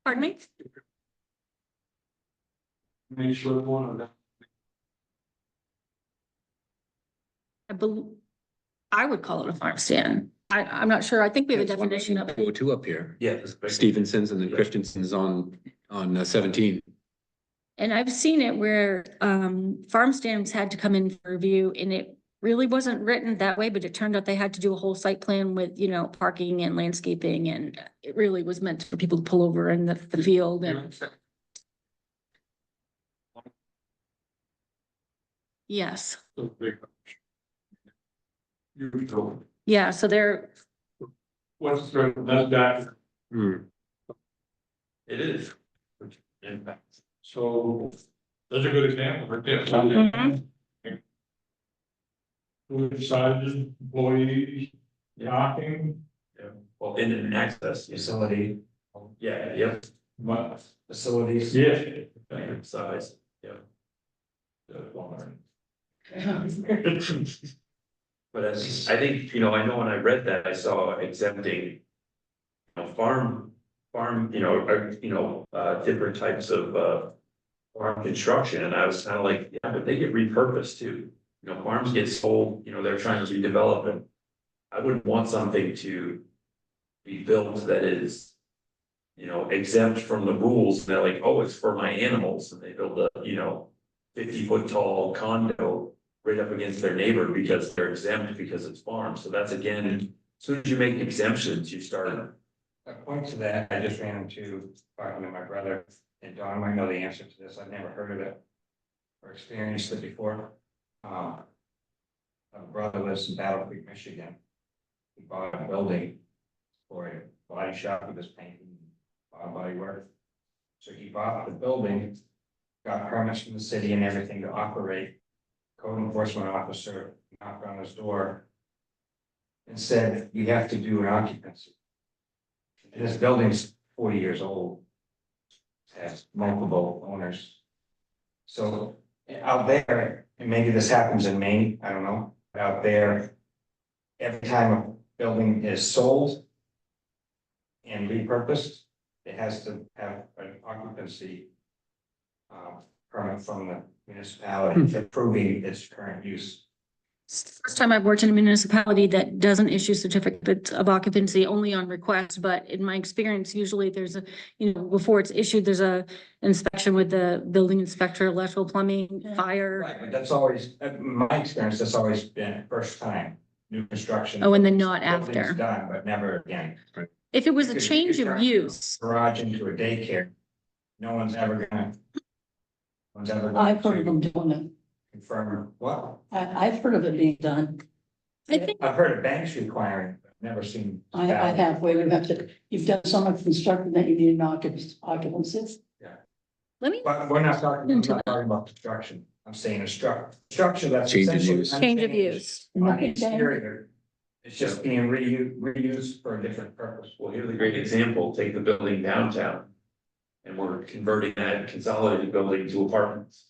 Pardon me? make sure one of them. I would call it a farm stand. I'm not sure. I think we have a definition of it. Go two up here, Yeah. this big- Stevenson's and then Christensen's on 17. And I've seen it where farm stands had to come in for review and it really wasn't written that way, but it turned out they had to do a whole site plan with, parking and landscaping, and it really was meant for people to pull over in the field and. Yes, You told, yeah, so they're, what's the, that, Hmm. It is. Impact. so, that's a good example, right there. Mhm. Who decided, employees, knocking, Yeah. Well, in an access. Facility, Yeah, yep. but, facilities. yeah. Size, yeah. But as, I think, I know when I read that, I saw exempting. Farm, different types of, farm construction, and I was kind of like, yeah, but they get repurposed too. Farms get sold, they're trying to redevelop it. I wouldn't want something to be built that is. Exempt from the rules, and they're like, oh, it's for my animals, and they build a, 50-foot tall condo. Right up against their neighbor because they're exempt because it's farm, so that's again, as soon as you make exemptions, you start. A point to that, I just ran into talking to my brother, and Don might know the answer to this, I've never heard of it. Or experienced it before. My brother lives in Battle Creek, Michigan. He bought a building for a body shop, he was painting body work. So he bought the building, got permits from the city and everything to operate. Code enforcement officer knocked on his door. And said, you have to do an occupancy. And this building's 40 years old. Has multiple owners. So out there, and maybe this happens in Maine, I don't know, out there. Every time a building is sold. And repurposed, it has to have an occupancy. Permit from the municipality approving its current use. it's the first time I've worked in a municipality that doesn't issue certificates of occupancy only on request, but in my experience, usually there's a, before it's issued, there's a inspection with the building inspector, electrical, plumbing, fire. Right, but that's always, in my experience, that's always been first time, new construction. Oh, and then not Building's after. Done, but never again. If it was a Because you change could of turn use, Garage into a daycare. No one's ever gonna. no one's ever. I've going heard of to them doing it. Confirm what? I've heard of it being done. I think, I've heard of banks requiring, but never seen. I have, where you have to, you've done so much construction that you need an occupancy. let me, But we're not talking, I'm not talking about construction. I'm saying a structure that's Change of essentially. use. change of unchanged use. On the Nothing changed. exterior. It's just being reused for a different purpose. Well, here's a great example, take the building downtown. And we're converting that consolidated building to apartments.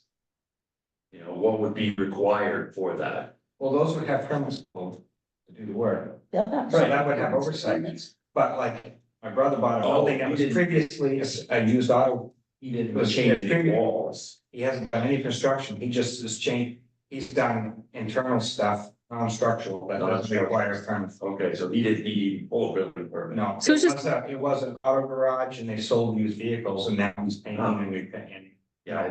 What would be required for that? Well, those would have permits to do the work. They'll have Right, that would have oversight. permits. But like, my brother bought a Oh, building that he was didn't- previously a used auto. He did, was changed. Changing walls. He hasn't done any construction, he just has changed, he's done internal stuff, non-structural, that doesn't require permits. Okay, so he didn't need full building permit. No, So it's just- it was an auto garage and they sold used vehicles and now he's painting and repainting. Yeah, I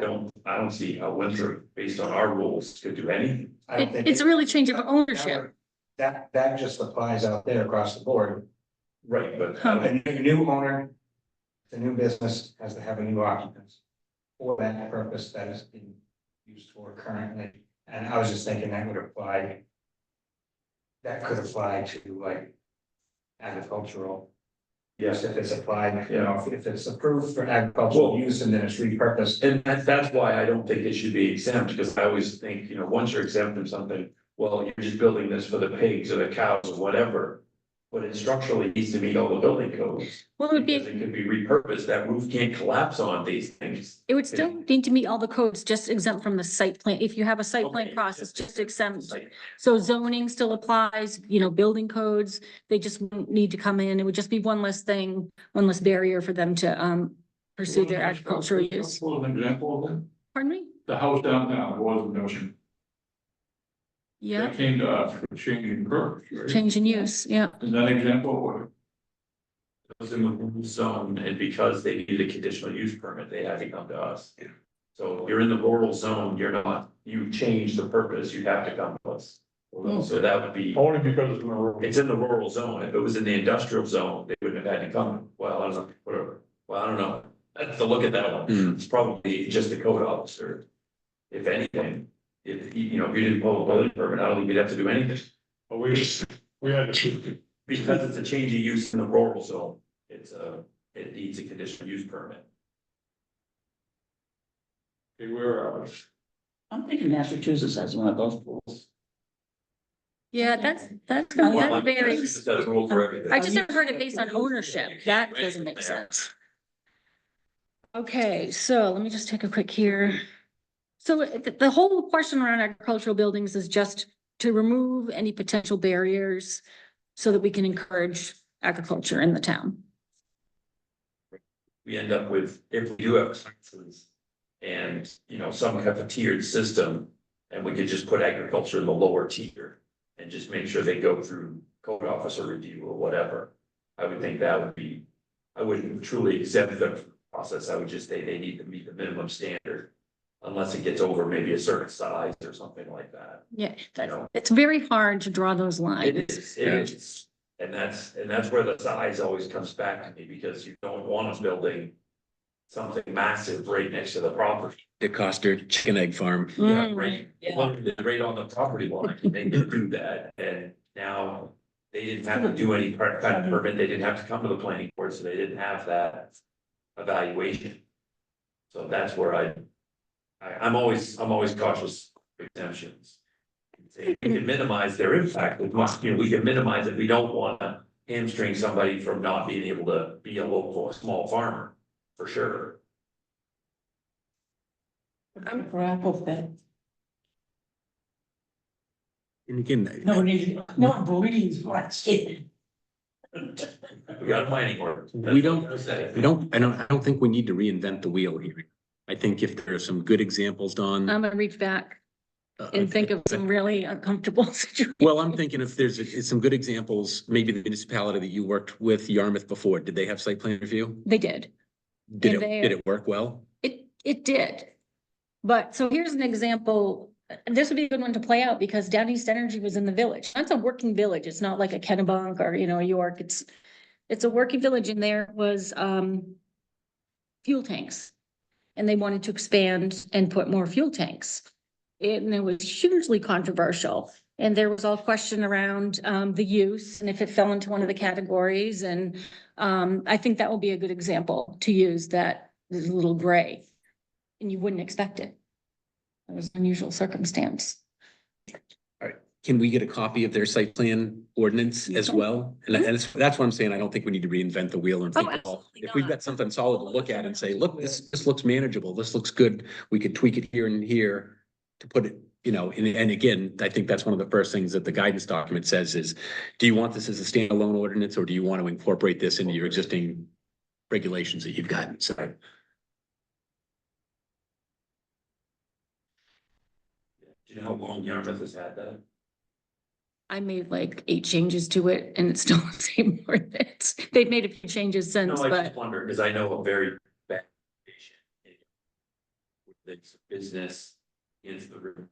don't see how Winthrop, based on our rules, could do anything. I don't think it's it- really change of ownership. That just applies out there across the board. Right, but Huh. A new owner, the new business has to have a new occupants for that purpose that is being used for currently. And I was just thinking that would apply. That could apply to like agricultural. Yes, if it's applied, if it's approved for agricultural Well- use and then it's repurposed. And that's why I don't think it should be exempt, because I always think, once you're exempt from something, well, you're just building this for the pigs or the cows or whatever. But it structurally needs to meet all the building codes. Well, it would Because be, it could be repurposed, that roof can't collapse on these things. it would still need to meet all the codes, just exempt from the site plan. If you have a site plan Okay, process, just exempt. Like, So zoning still applies, building codes, they just wouldn't need to come in. It would just be one less thing, one less barrier for them to pursue their agricultural use. Well, an example of it, Pardon me? the house downtown, was in Ocean. Yeah, They came to us for changing purpose, right? change in use, yeah. Is that an example of what? It was in the rural zone, and because they needed a conditional use permit, they had to come to us. So if you're in the rural zone, you change the purpose, you have to come to us. So that would be, Only because it's in the rural. it's in the rural zone. If it was in the industrial zone, they wouldn't have had to come. Well, I don't know, whatever. Well, I don't know. I have to look at that one. Hmm. It's probably just the code officer. If anything, if you didn't pull a building permit, I don't think you'd have to do anything. But we had to. Because it's a change of use in the rural zone, it needs a conditional use permit. I'm thinking Massachusetts has one of those pools. Yeah, that's Well, that varies. Massachusetts has a rule for everything. I just never heard it based on ownership. That doesn't make sense. Okay, so let me just take a quick here. So the whole question around agricultural buildings is just to remove any potential barriers so that we can encourage agriculture in the town. We end up with, if we do have taxes and, some have a tiered system, and we could just put agriculture in the lower tier and just make sure they go through code officer review or whatever. I would think that would be, I wouldn't truly exempt them from the process. I would just say they need to meet the minimum standard. Unless it gets over maybe a certain size or something like that. Yeah, it's very hard to draw those lines. It is. And that's where the size always comes back to me, because you don't want us building something massive right next to the property. DeCoster Chicken Egg Farm. Yeah, Mm, right, yeah. right on the property line, they didn't do that, and now they didn't have to do any kind of permit, they didn't have to come to the planning board, so they didn't have that evaluation. So that's where I'm always cautious of exemptions. We can minimize their impact, we can minimize it, we don't wanna hamstring somebody from not being able to be a local, small farmer, for sure. I'm for apple fed. And again, No one believes what I said. We got a planning order. We don't- I don't think we need to reinvent the wheel here. I think if there are some good examples, Don. I'm gonna reach back and think of some really uncomfortable situations. Well, I'm thinking if there's some good examples, maybe the municipality that you worked with Yarmouth before, did they have site plan review? They did. Did And it work well? It did. But so here's an example. This would be a good one to play out because Down East Energy was in the village. That's a working village. It's not like a Kennebunk or, York. It's a working village and there was fuel tanks. And they wanted to expand and put more fuel tanks. And it was hugely controversial. And there was all question around the use and if it fell into one of the categories. And I think that will be a good example to use that is a little gray. And you wouldn't expect it. It was an unusual circumstance. Can we get a copy of their site plan ordinance as well? And that's what I'm saying. I don't think we need to reinvent the wheel and think, well, absolutely if we've not. got something solid to look at and say, look, this looks manageable, this looks good, we could tweak it here and here to put it, and again, I think that's one of the first things that the guidance document says is, do you want this as a standalone ordinance or do you want to incorporate this into your existing regulations that you've got? So Do you know how long Yarmouth has had that? I made like 8 changes to it and it's still the same ordinance. They've made a few changes No, since, I but just wonder, because I know a very bad patient. It's business into the room.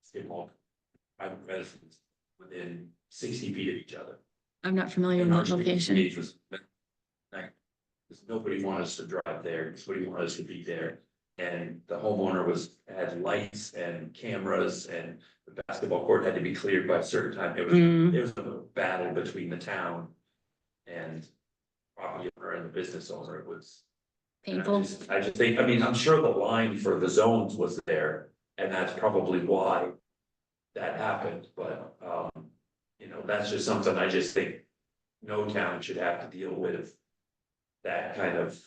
Skip all private residents within 60 feet of each other. I'm not familiar with And our that street location. gauge was- Because nobody wanted us to drive there, nobody wanted us to be there. And the homeowner had lights and cameras, and the basketball court had to be cleared by a certain time. It was a battle between the town and property owner and the business owner. It was. and Painful. I just think, I mean, I'm sure the line for the zones was there, and that's probably why that happened, but, that's just something I just think no town should have to deal with that kind of,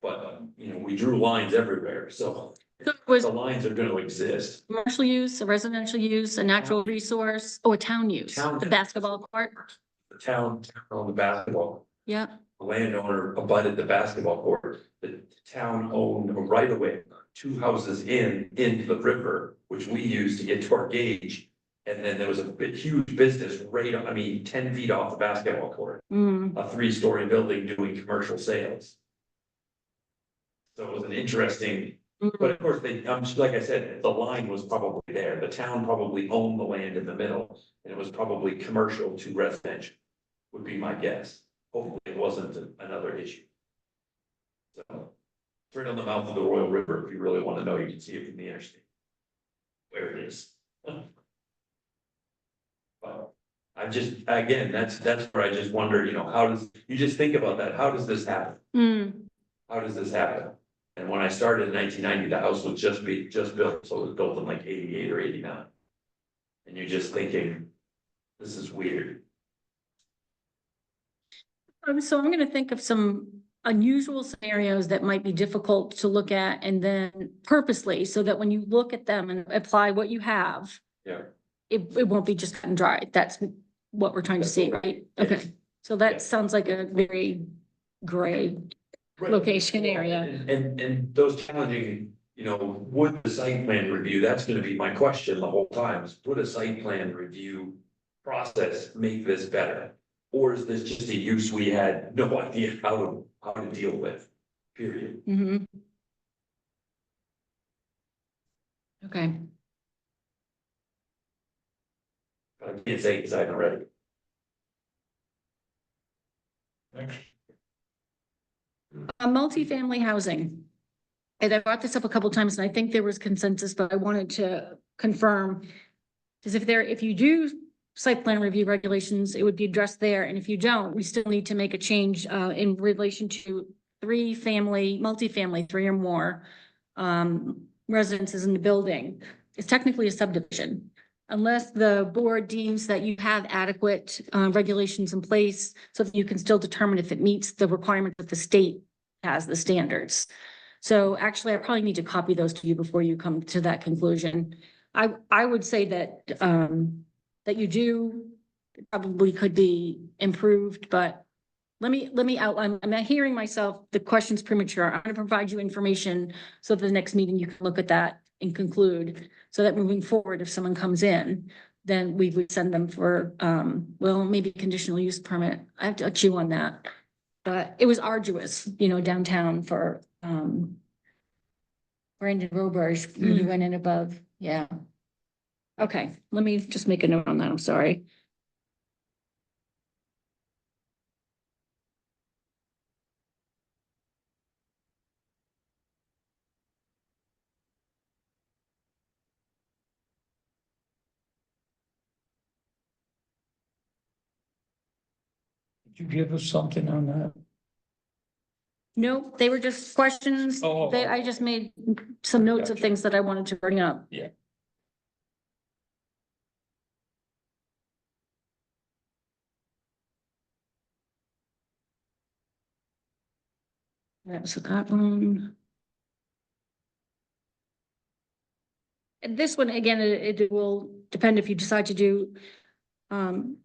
but, we drew lines everywhere, so So it was the lines are gonna exist. commercial use, a residential use, a natural resource, or a town use, Town. the basketball court. The town owned the basketball, Yeah, the landowner abutted the basketball court, the town owned a right of way, 2 houses into the river, which we used to get to our gauge. And then there was a huge business right, 10 feet off the basketball court, a 3-story building doing commercial sales. So it was an interesting, but of course, like I said, the line was probably there, the town probably owned the land in the middle, and it was probably commercial to residential. Would be my guess, hopefully it wasn't another issue. So, it's right on the mouth of the Royal River, if you really wanna know, you can see it from the interstate. Where it is. But I just, again, that's where I just wonder, you just think about that, how does this happen? How does this happen? And when I started in 1990, the house was just built, so it was built in like 88 or 89. And you're just thinking, this is weird. So I'm gonna think of some unusual scenarios that might be difficult to look at, and then purposely, so that when you look at them and apply what you have. Yeah. It won't be just cut and dry. That's what we're trying to see, right? Okay, so Yeah. that sounds like a very gray location area. And those challenging, would the site plan review, that's gonna be my question the whole time, is would a site plan review process make this better? Or is this just a use we had no idea how to deal with, period? Okay. But I can't say because I haven't read it. Next. Multifamily housing. And I brought this up a couple times, and I think there was consensus, but I wanted to confirm. Because if you do site plan review regulations, it would be addressed there, and if you don't, we still need to make a change in relation to multifamily, 3 or more residences in the building. It's technically a subdivision. Unless the board deems that you have adequate regulations in place, so that you can still determine if it meets the requirement that the state has, the standards. So actually, I probably need to copy those to you before you come to that conclusion. I would say that that you do probably could be improved, but let me outline. I'm not hearing myself. The question's premature. I'm gonna provide you information so the next meeting you can look at that and conclude, so that moving forward, if someone comes in, then we would send them for, maybe conditional use permit. I have to chew on that. But it was arduous, downtown for, Brandon Roberge, when you went in above, yeah. Okay, let me just make a note on that, I'm sorry. Did you give us something on that? No, they were just questions. Oh. I just made some notes of things that I wanted to bring up. Yeah. That was that one. And this one, again, it will depend if you decide to do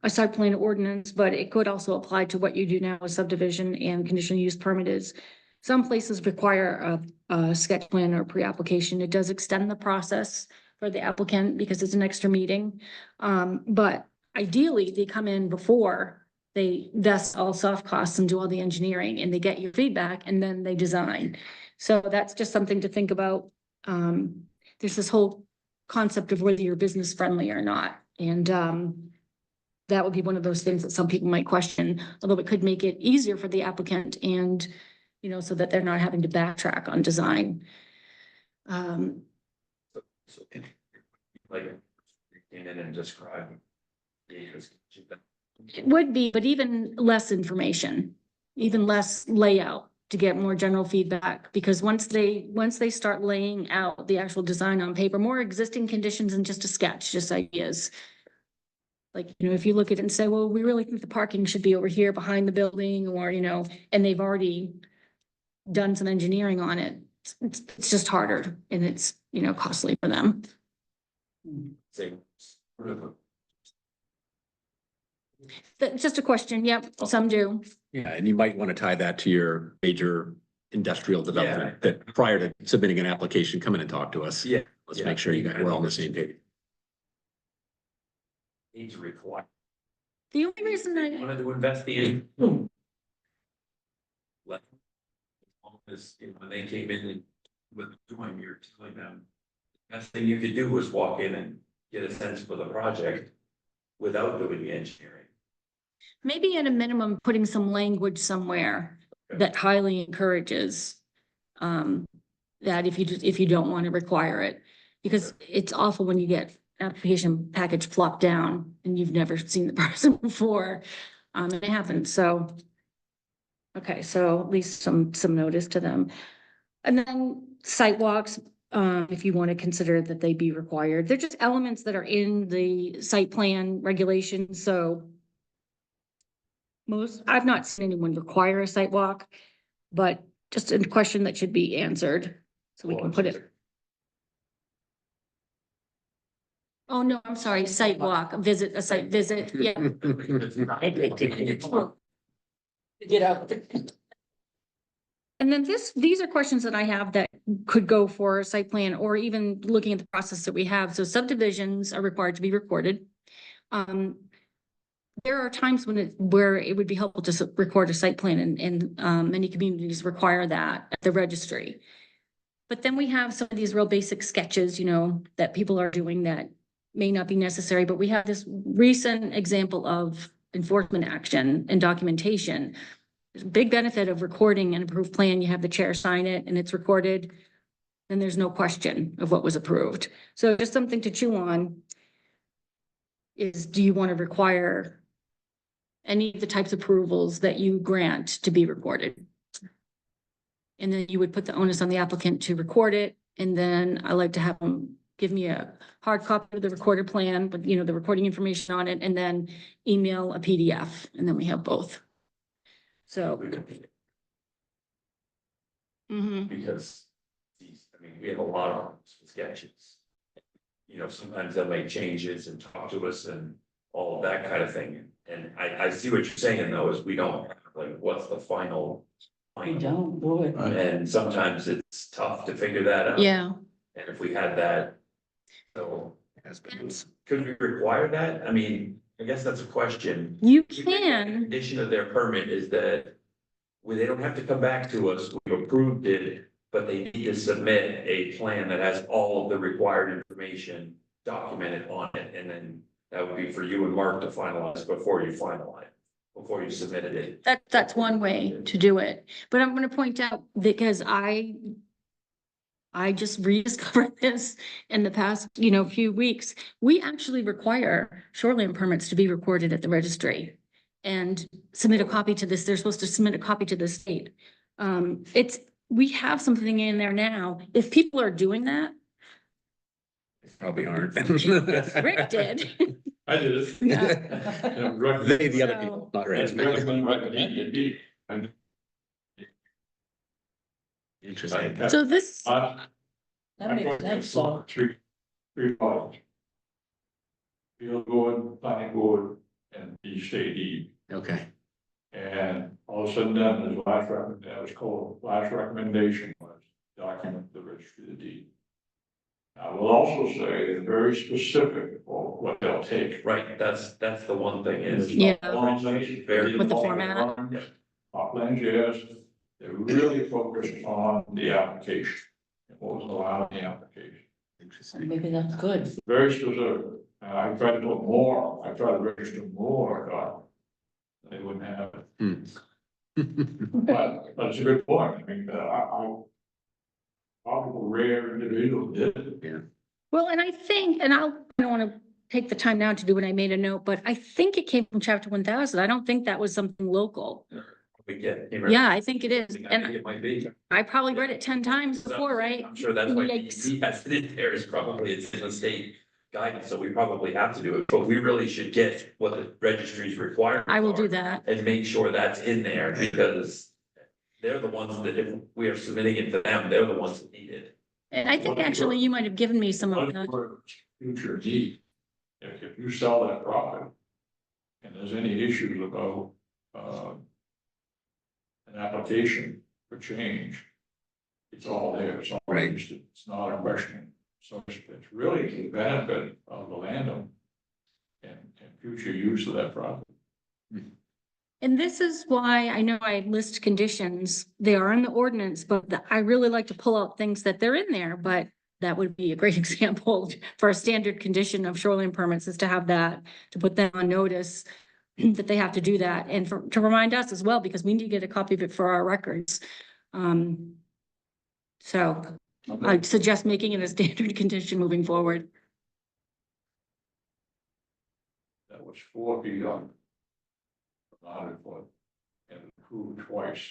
a site plan ordinance, but it could also apply to what you do now with subdivision and conditional use permit is. Some places require a sketch plan or pre-application. It does extend the process for the applicant because it's an extra meeting. But ideally, they come in before they vest all soft costs and do all the engineering, and they get your feedback, and then they design. So that's just something to think about. There's this whole concept of whether you're business friendly or not. And that would be one of those things that some people might question, although it could make it easier for the applicant and, so that they're not having to backtrack on design. So, like, in it and describe. It would be, but even less information, even less layout to get more general feedback. Because once they start laying out the actual design on paper, more existing conditions than just a sketch, just ideas. Like, if you look at it and say, well, we really think the parking should be over here behind the building, or, and they've already done some engineering on it, it's just harder and it's, costly for them. Say, That's just a question. Yep, some do. Yeah, and you might want to tie that to your major industrial development, that prior to submitting an application, come in and talk to us. Yeah. Let's make sure we're all on the same page. Needs to require. The only reason They I, wanted to invest in. Let. Is, when they came in and with doing, you're telling them, best thing you could do was walk in and get a sense for the project without doing the engineering. maybe at a minimum, putting some language somewhere that highly encourages that if you don't want to require it, because it's awful when you get application package plopped down and you've never seen the person before. And it happens, so. Okay, so at least some notice to them. And then sidewalks, if you want to consider that they be required, they're just elements that are in the site plan regulations, so. I've not seen anyone require a site walk, but just a question that should be answered, so we can put it. Oh, no, I'm sorry, site walk, a site visit, yeah. Get out. And then these are questions that I have that could go for a site plan, or even looking at the process that we have. So subdivisions are required to be recorded. There are times where it would be helpful to record a site plan, and many communities require that at the registry. But then we have some of these real basic sketches, that people are doing that may not be necessary, but we have this recent example of enforcement action and documentation. There's a big benefit of recording an approved plan. You have the chair sign it and it's recorded. Then there's no question of what was approved. So just something to chew on is, do you want to require any of the types of approvals that you grant to be recorded? And then you would put the onus on the applicant to record it. And then I like to have them give me a hard copy of the recorded plan with, the recording information on it, and then email a PDF, and then we have both. So. Mhm. Because we have a lot of sketches. Sometimes they'll make changes and talk to us and all of that kind of thing. And I see what you're saying, though, is we don't have, like, what's the final. We don't, boy. And sometimes it's tough to figure that out. Yeah. And if we had that. So, could we require that? I guess that's a question. You The can, condition of their permit is that. They don't have to come back to us, we approved it, but they need to submit a plan that has all of the required information documented on it, and then. That would be for you and Mark to finalize before you submitted it. that's one way to do it, but I'm gonna point out, because I just rediscovered this in the past, few weeks. We actually require shoreline permits to be recorded at the registry and submit a copy to this. They're supposed to submit a copy to the state. We have something in there now. If people are doing that, Probably aren't. Rick did. I did it. Yeah. They, the other So- people, not That's right. recommended. Interesting. So this, That makes sense, so. Three parts. Field board, planning board, and the state deed. Okay. And all said and done, his last recommendation was document the registry of the deed. I will also say they're very specific for what they'll take. Right, that's the one thing is. Yeah. Very. With the format. Upland, yes, they're really focused on the application, and what was allowed in the application. Interesting. Maybe that's good. Very specific, and I tried to put more, I tried to register more, they wouldn't have it. Hmm. But it's a good point, probably rare individual did it. Well, and I think, and I don't want to take the time now to do what I made a note, but I think it came from chapter 1000. I don't think that was something local. We get. Yeah, I think it is. I think And it might be. I probably read it 10 times before, right? I'm sure that's why Yikes. DEP has it in there is probably it's in the state guidance, so we probably have to do it, but we really should get what the registry's requirements I will are do that. and make sure that's in there because they're the ones that if we are submitting it to them, they're the ones that need it. And I think actually you might have given me some of One that. for future need, if you sell that property. And there's any issues about, an application for change. It's all there, it's all Right. registered, it's not a question, so it's really the benefit of the landowner. And future use of that property. And this is why I know I list conditions. They are in the ordinance, but I really like to pull out things that they're in there, but that would be a great example for a standard condition of shoreline permits is to have that, to put them on notice that they have to do that and to remind us as well, because we need to get a copy of it for our records. So I'd suggest making it a standard condition moving forward. That was 4 feet up. 100 foot, and approved twice.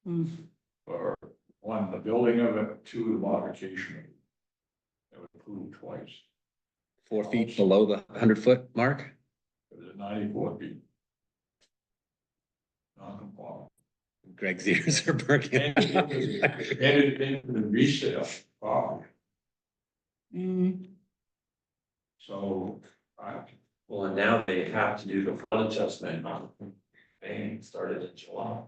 Mm. For one, the building of it, 2, the modification of it. It was approved twice. 4 feet below the 100-foot mark? It was at 94 feet. Non-conforming. Greg's ears are perking. And it was resale property, Mm. so Well, and now they have to do the flood adjustment on Maine started in July.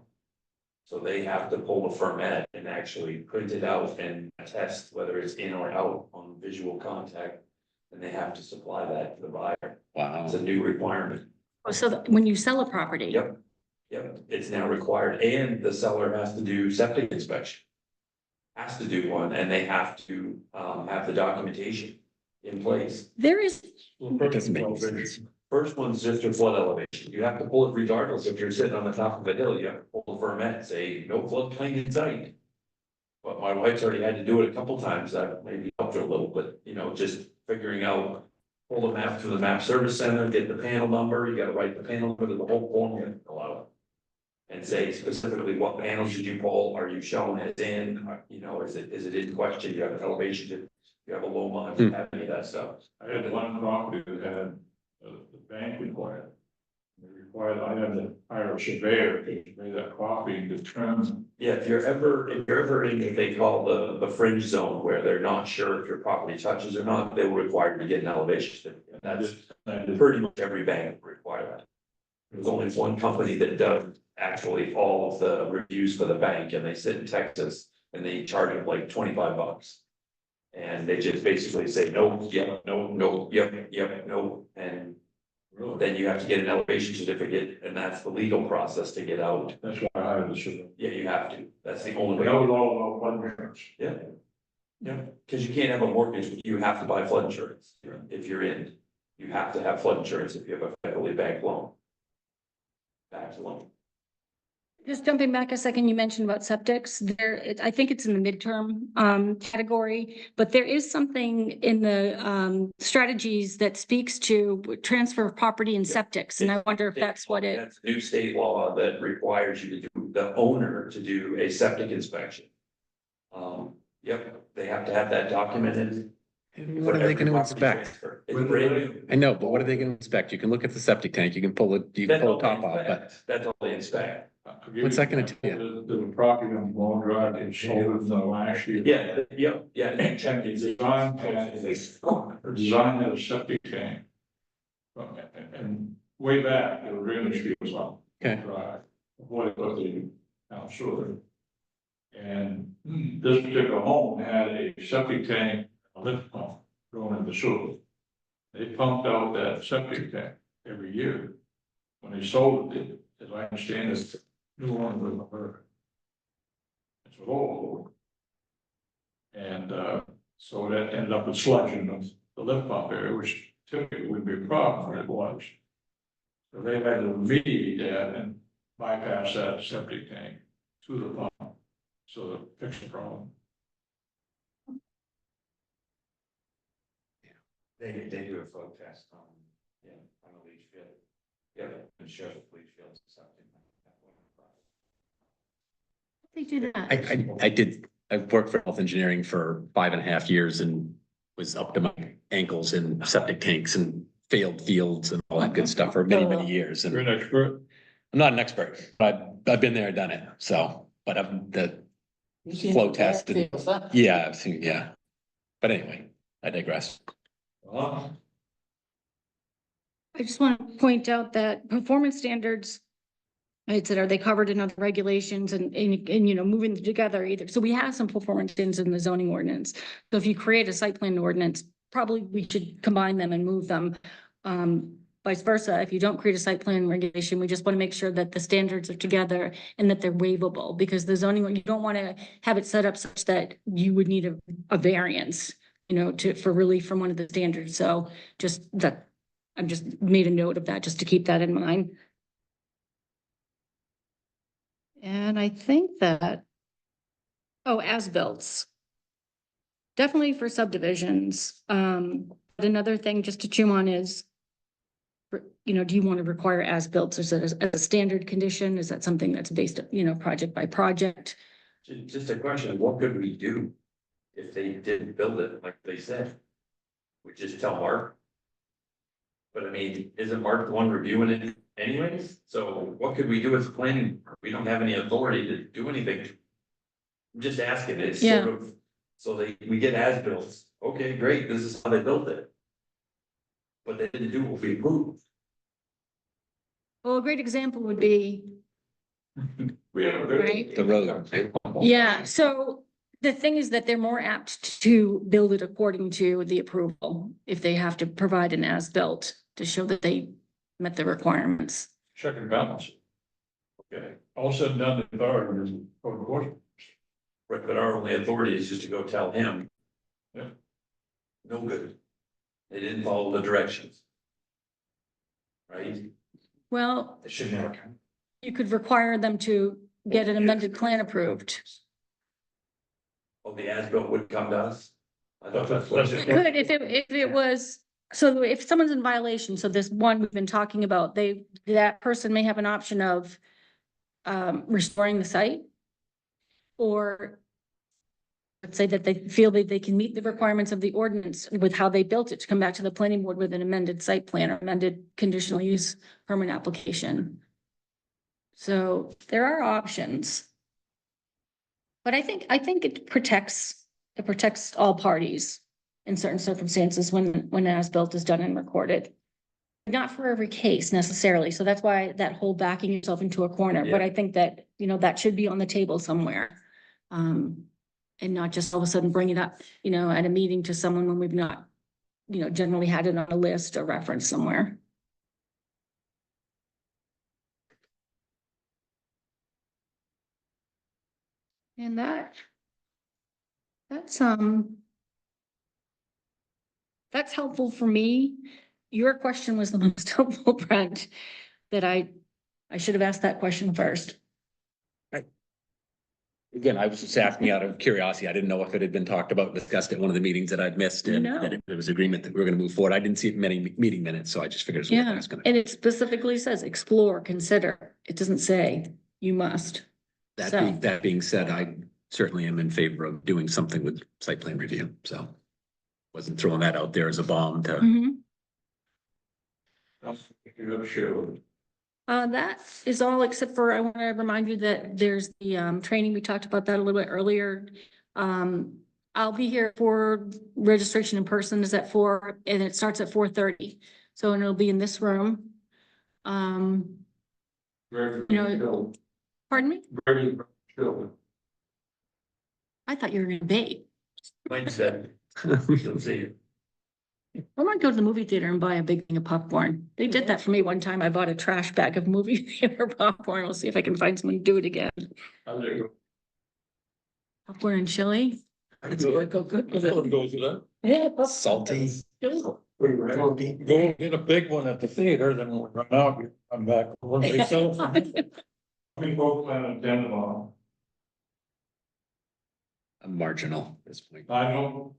So they have to pull the ferment and actually print it out and test whether it's in or out on visual contact. And they have to supply that to the buyer. Wow. It's a new requirement. Oh, so when you sell a property. Yep. Yep, it's now required, and the seller has to do septic inspection. Has to do one, and they have to have the documentation in place. There is, It doesn't make any sense. First one's just your flood elevation. You have to pull it regardless. If you're sitting on the top of a hill, you have to pull the ferment and say, no floodplain in sight. But my wife's already had to do it a couple times. That maybe helped her a little, but just figuring out. Pull the map to the map service center, get the panel number. You gotta write the panel number to the whole form and fill out. And say specifically what panels did you pull? Are you showing it in? Is it in question? You have an elevation, you have a low line, you have any of that stuff. I had one property that had the bank required. They required, I had to hire a surveyor to survey that property and determine. Yeah, if you're ever in what they call the fringe zone where they're not sure if your property touches or not, they will require you to get an elevation certificate. That's pretty much every bank will require that. There's only one company that does actually all of the reviews for the bank, and they sit in Texas and they charge them like $25. And they just basically say, no, yeah, no, yep, no, and then you have to get an elevation certificate, and that's the legal process to get out. That's why I hired the surveyor. Yeah, you have to. That's the only But way. that was all about flood insurance. Yeah. Yeah, because you can't have a mortgage, you have to buy flood insurance. If you're in, you have to have flood insurance if you have a federally banked loan. Backed loan. just jumping back a second, you mentioned about septics there, I think it's in the midterm category, but there is something in the strategies that speaks to transfer of property and septics, and I wonder if that's what it. That's a new state law that requires you to do, the owner to do a septic inspection. Yep, they have to have that documented. What are they gonna inspect? It's brand new. I know, but what are they gonna inspect? You can look at the septic tank, you can pull it, you can That's pull all the they top off, but inspect. That's all they inspect. What's that gonna tell you? The property on Long Drive, they sold it in the last year. Yeah. And the design had a septic tank. And way back, the real estate was on. Okay. Drive, before they put the house sewer. And this particular home had a septic tank, a lift pump going in the sewer. They pumped out that septic tank every year. When they sold it, as I understand it, new one was America. It's a old. And so that ended up with sludging of the lift pump area, which typically wouldn't be a problem, but it was. So they had to remediate that and bypass that septic tank to the pump, so to fix the problem. They do a flow test on, yeah, on the leach field. Yeah, and show the leach fields and something like that. They do that. I did, I worked for health engineering for 5.5 years and was up to my ankles in septic tanks and failed fields and all that good stuff for many, many years. You're And an expert. I'm not an expert, but I've been there, done it. So, but flow test and- yeah, I've seen, yeah. But anyway, I digress. Well, I just want to point out that performance standards, I said, are they covered in other regulations and, you know, moving them together either? So we have some performance standards in the zoning ordinance. So if you create a site plan ordinance, probably we should combine them and move them. Vice versa, if you don't create a site plan regulation, we just want to make sure that the standards are together and that they're waivable, because the zoning, you don't want to have it set up such that you would need a variance, you know, for relief from one of the standards. So just that, I've just made a note of that, just to keep that in mind. And I think that, oh, as-bills. Definitely for subdivisions. But another thing just to chew on is, you know, do you want to require as-built? Is it a standard condition? Is that something that's based, you know, project by project? Just a question, what could we do if they didn't build it like they said? We just tell Mark. But I mean, isn't Mark the one reviewing it anyways? So what could we do as a planning? We don't have any authority to do anything. I'm just asking, it's Yeah. sort of, so we get as-built. Okay, great, this is how they built it. But they didn't do what we approved. Well, a great example would be, we have a right? The road. Yeah, so the thing is that they're more apt to build it according to the approval if they have to provide an as-built to show that they met the requirements. check and balance. Okay, all said and done, the authority is code enforcement. Right, but our only authority is just to go tell him. Yeah. No good. They didn't follow the directions. Right? Well, They should have. you could require them to get an amended plan approved. Oh, the as-built would come to us? I thought that's what. It could, if it was, so if someone's in violation, so this one we've been talking about, that person may have an option of restoring the site. Or let's say that they feel that they can meet the requirements of the ordinance with how they built it, to come back to the planning board with an amended site plan or amended conditional use permit application. So there are options. But I think it protects all parties in certain circumstances when as-built is done and recorded. Not for every case necessarily, so that's why that whole backing yourself into a corner, but Yeah. I think that, you know, that should be on the table somewhere. And not just all of a sudden bring it up, you know, at a meeting to someone when we've not, you know, generally had it on a list or reference somewhere. And that's helpful for me. Your question was the most helpful, Brent, that I should have asked that question first. Again, I was just asking out of curiosity. I didn't know if it had been talked about, discussed at one of the meetings that I'd missed and No. that if there was agreement that we were gonna move forward. I didn't see many meeting minutes, so I just figured. It's worth Yeah, asking. and it specifically says explore, consider. It doesn't say you must. That being said, I certainly am in favor of doing something with site plan review, so. Wasn't throwing that out there as a bomb to, Mhm. You gotta share with it. That is all except for, I want to remind you that there's the training, we talked about that a little bit earlier. I'll be here for registration in person is at 4 and it starts at 4:30. So and it'll be in this room. Very You know, chill, Pardon me? very chill. I thought you were gonna bait. Mike said, you'll see it. I might go to the movie theater and buy a big thing of popcorn. They did that for me one time. I bought a trash bag of movie theater popcorn. We'll see if I can find someone to do it again. How do you Popcorn and chili. Go good with go? it. Goes with that. Yeah. salty. Go get a big one at the theater, then we'll run out, you come back. When they sell them, we both plan on ten tomorrow. I'm marginal at this point. I don't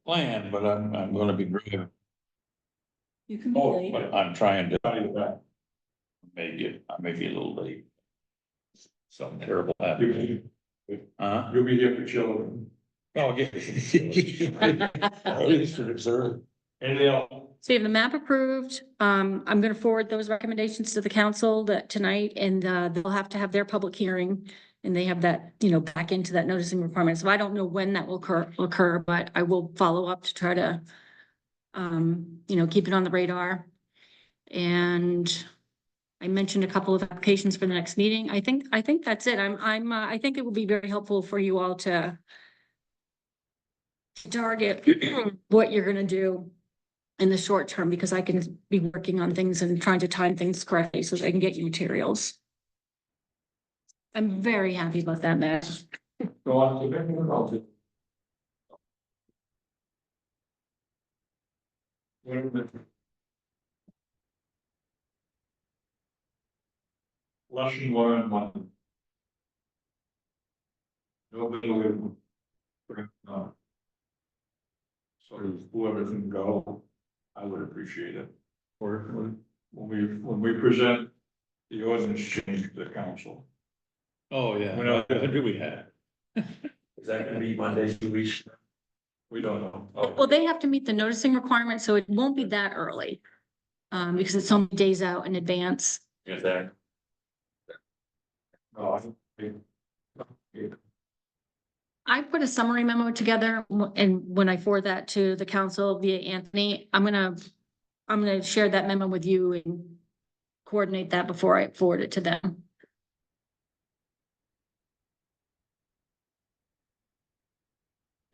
plan, but I'm gonna be brave. You can be Oh, late. but I'm trying to, I that. I may be a little late. Something terrible You'll happened. be, Huh? you'll be here for children. Oh, yeah. At least for dessert. Anything else? So you have the map approved. I'm gonna forward those recommendations to the council that tonight, and they'll have to have their public hearing. And they have that, you know, back into that noticing requirement. So I don't know when that will occur, but I will follow up to try to you know, keep it on the radar. And I mentioned a couple of applications for the next meeting. I think that's it. I think it will be very helpful for you all to target what you're gonna do in the short term, because I can be working on things and trying to time things correctly so that I can get you materials. I'm very happy about that, Matt. Go on to the. Wait a minute. Lesson learned one. Nobody will. So whoever can go, I would appreciate it. Or when we present the ordinance change to the council. Oh, yeah. What do we have? Is that gonna be Monday, 2 weeks? We don't know. Well, they have to meet the noticing requirement, so it won't be that early. Because it's so many days out in advance. Is that? No, I think. I put a summary memo together, and when I forward that to the council via Anthony, I'm gonna share that memo with you and coordinate that before I forward it to them.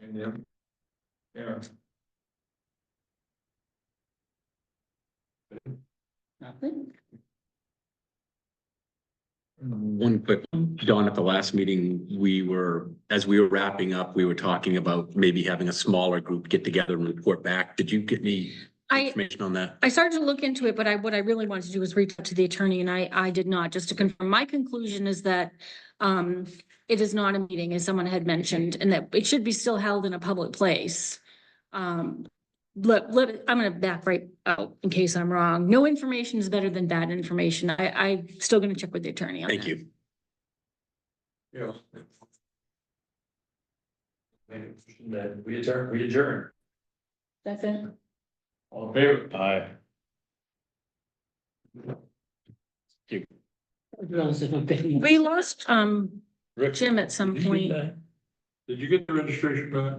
And then. Yeah. Nothing. One quick, Dawn, at the last meeting, as we were wrapping up, we were talking about maybe having a smaller group get together and report back. Did you get any information on that? I started to look into it, but what I really wanted to do was reach out to the attorney, and I did not, just to confirm. My conclusion is that it is not a meeting, as someone had mentioned, and that it should be still held in a public place. I'm gonna back right out in case I'm wrong. No information is better than bad information. I'm still gonna check with the attorney on that. Thank you. Yeah. Then we adjourn. That's it. All in favor? Aye. We lost Rick, Jim at some did you get point. that? Did you get the registration back?